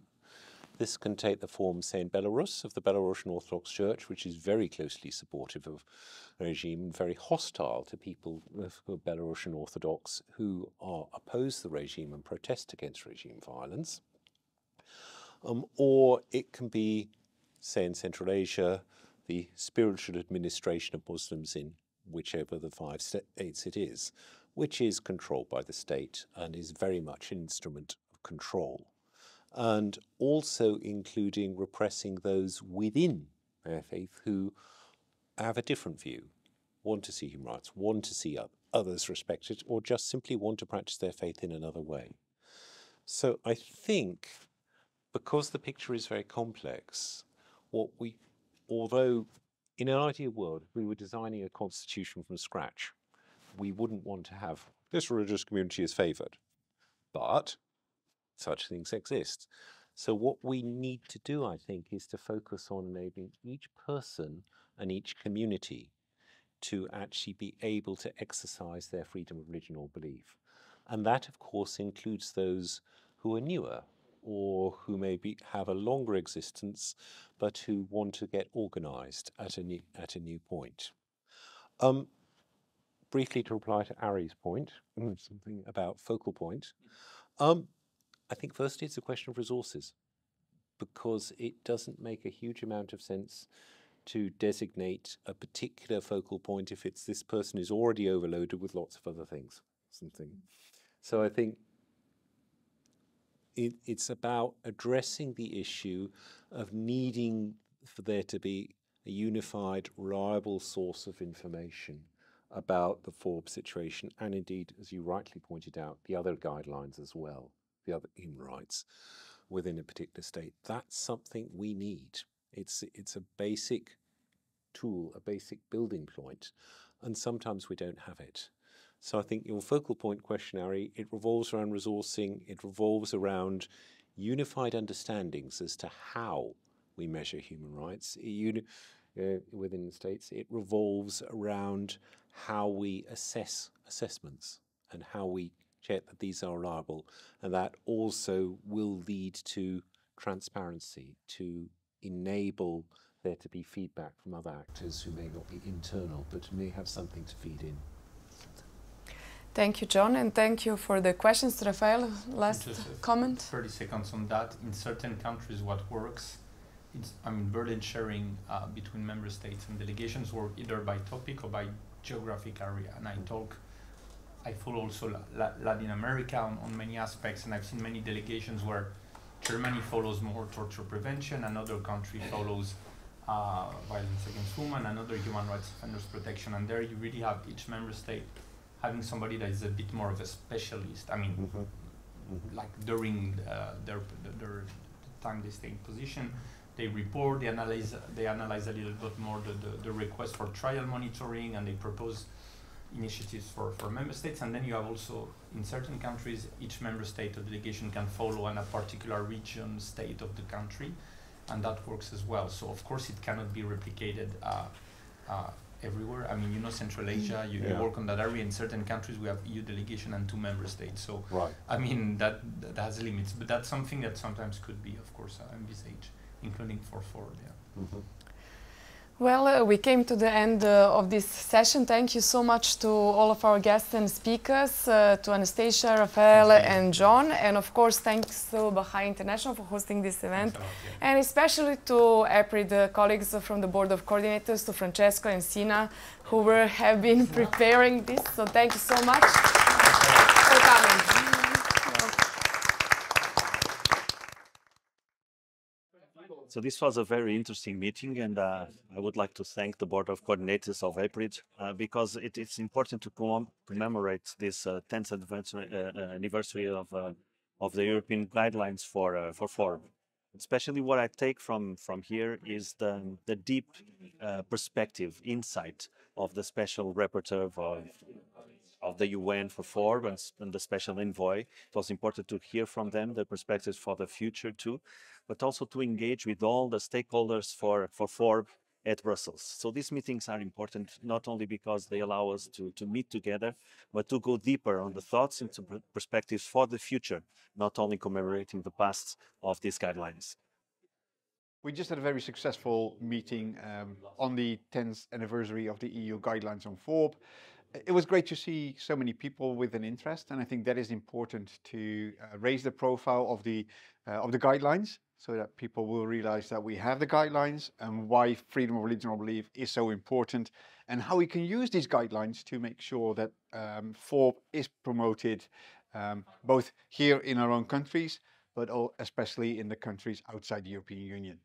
This can take the form, say, in Belarus, of the Belarusian Orthodox Church, which is very closely supportive of the regime and very hostile to people who are Belarusian Orthodox who oppose the regime and protest against regime violence. Or it can be, say in Central Asia, the spiritual administration of Muslims in whichever the 5 states it is, which is controlled by the state and is very much an instrument of control. And also including repressing those within their faith who have a different view, want to see human rights, want to see others respected, or just simply want to practice their faith in another way. So I think, because the picture is very complex, although in an ideal world, if we were designing a constitution from scratch, we wouldn't want to have this religious community is favoured. But such things exist. So what we need to do, I think, is to focus on enabling each person and each community to actually be able to exercise their freedom of religion or belief. And that, of course, includes those who are newer or who maybe have a longer existence, but who want to get organised at a new point. Briefly to reply to Ari's point, something about focal point, I think firstly it's a question of resources, because it doesn't make a huge amount of sense to designate a particular focal point if it's this person is already overloaded with lots of other things. So I think it's about addressing the issue of needing for there to be a unified, reliable source of information about the FORB situation, and indeed, as you rightly pointed out, the other guidelines as well, the other human rights within a particular state. That's something we need. It's a basic tool, a basic building point, and sometimes we don't have it. So I think your focal point question, Ari, it revolves around resourcing, it revolves around unified understandings as to how we measure human rights within the states. It revolves around how we assess assessments and how we check that these are reliable, and that also will lead to transparency, to enable there to be feedback from other actors who may not be internal, but may have something to feed in. Thank you, John, and thank you for the questions. Rafael, last comment? 30 seconds on that. In certain countries, what works, burden sharing between member states and delegations work either by topic or by geographic area. And I follow also Latin America on many aspects, and I've seen many delegations where Germany follows more torture prevention, another country follows violence against women, another human rights offenders protection, and there you really have each member state having somebody that is a bit more of a specialist. Like during their time they stay in position, they report, they analyze a little bit more the request for trial monitoring, and they propose initiatives for member states. And then you have also, in certain countries, each member state or delegation can follow on a particular region, state of the country, and that works as well. So of course it cannot be replicated everywhere. Central Asia, you work on that area. In certain countries we have EU delegation and 2 member states. So that has limits, but that's something that sometimes could be, of course, envisaged, including for FORB. Well, we came to the end of this session. Thank you so much to all of our guests and speakers, to Anastasia, Rafael, and John. And of course, thanks to Baha'i International for hosting this event. And especially to EPRID colleagues from the Board of Coordinators, to Francesco and Sina, who have been preparing this. So thank you so much for coming. So this was a very interesting meeting, and I would like to thank the Board of Coordinators of EPRID because it's important to commemorate this 10th anniversary of the European guidelines for FORB. Especially what I take from here is the deep perspective, insight of the Special Rapporteur of the UN for FORB and the Special Envoy. It was important to hear from them the perspectives for the future too, but also to engage with all the stakeholders for FORB at Brussels. So these meetings are important not only because they allow us to meet together, but to go deeper on the thoughts and perspectives for the future, not only commemorating the past of these guidelines. We just had a very successful meeting on the 10th anniversary of the EU guidelines on FORB. It was great to see so many people with an interest, and I think that is important to raise the profile of the guidelines so that people will realize that we have the guidelines and why freedom of religion or belief is so important, and how we can use these guidelines to make sure that FORB is promoted both here in our own countries, but especially in the countries outside the European Union.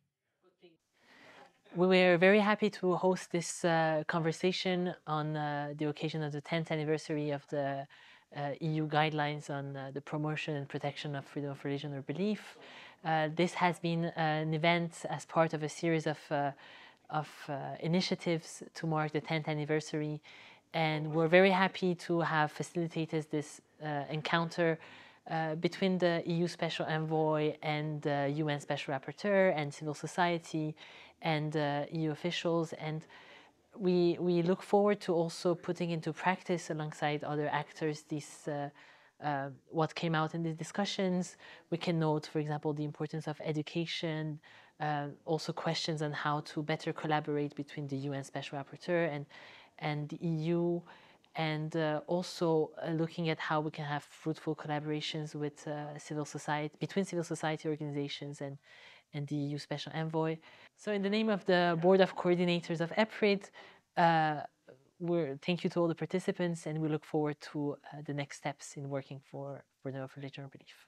We were very happy to host this conversation on the occasion of the 10th anniversary of the EU guidelines on the promotion and protection of freedom of religion or belief. This has been an event as part of a series of initiatives to mark the 10th anniversary, and we're very happy to have facilitated this encounter between the EU Special Envoy and the UN Special Rapporteur and civil society and EU officials, and we look forward to also putting into practice alongside other actors these what came out in these discussions. We can note, for example, the importance of education, also questions on how to better collaborate between the UN Special Rapporteur and the EU, and also looking at how we can have fruitful collaborations with civil society, between civil society organizations and the EU Special Envoy. So in the name of the Board of Coordinators of EPRID, thank you to all the participants, and we look forward to the next steps in working for freedom of religion or belief.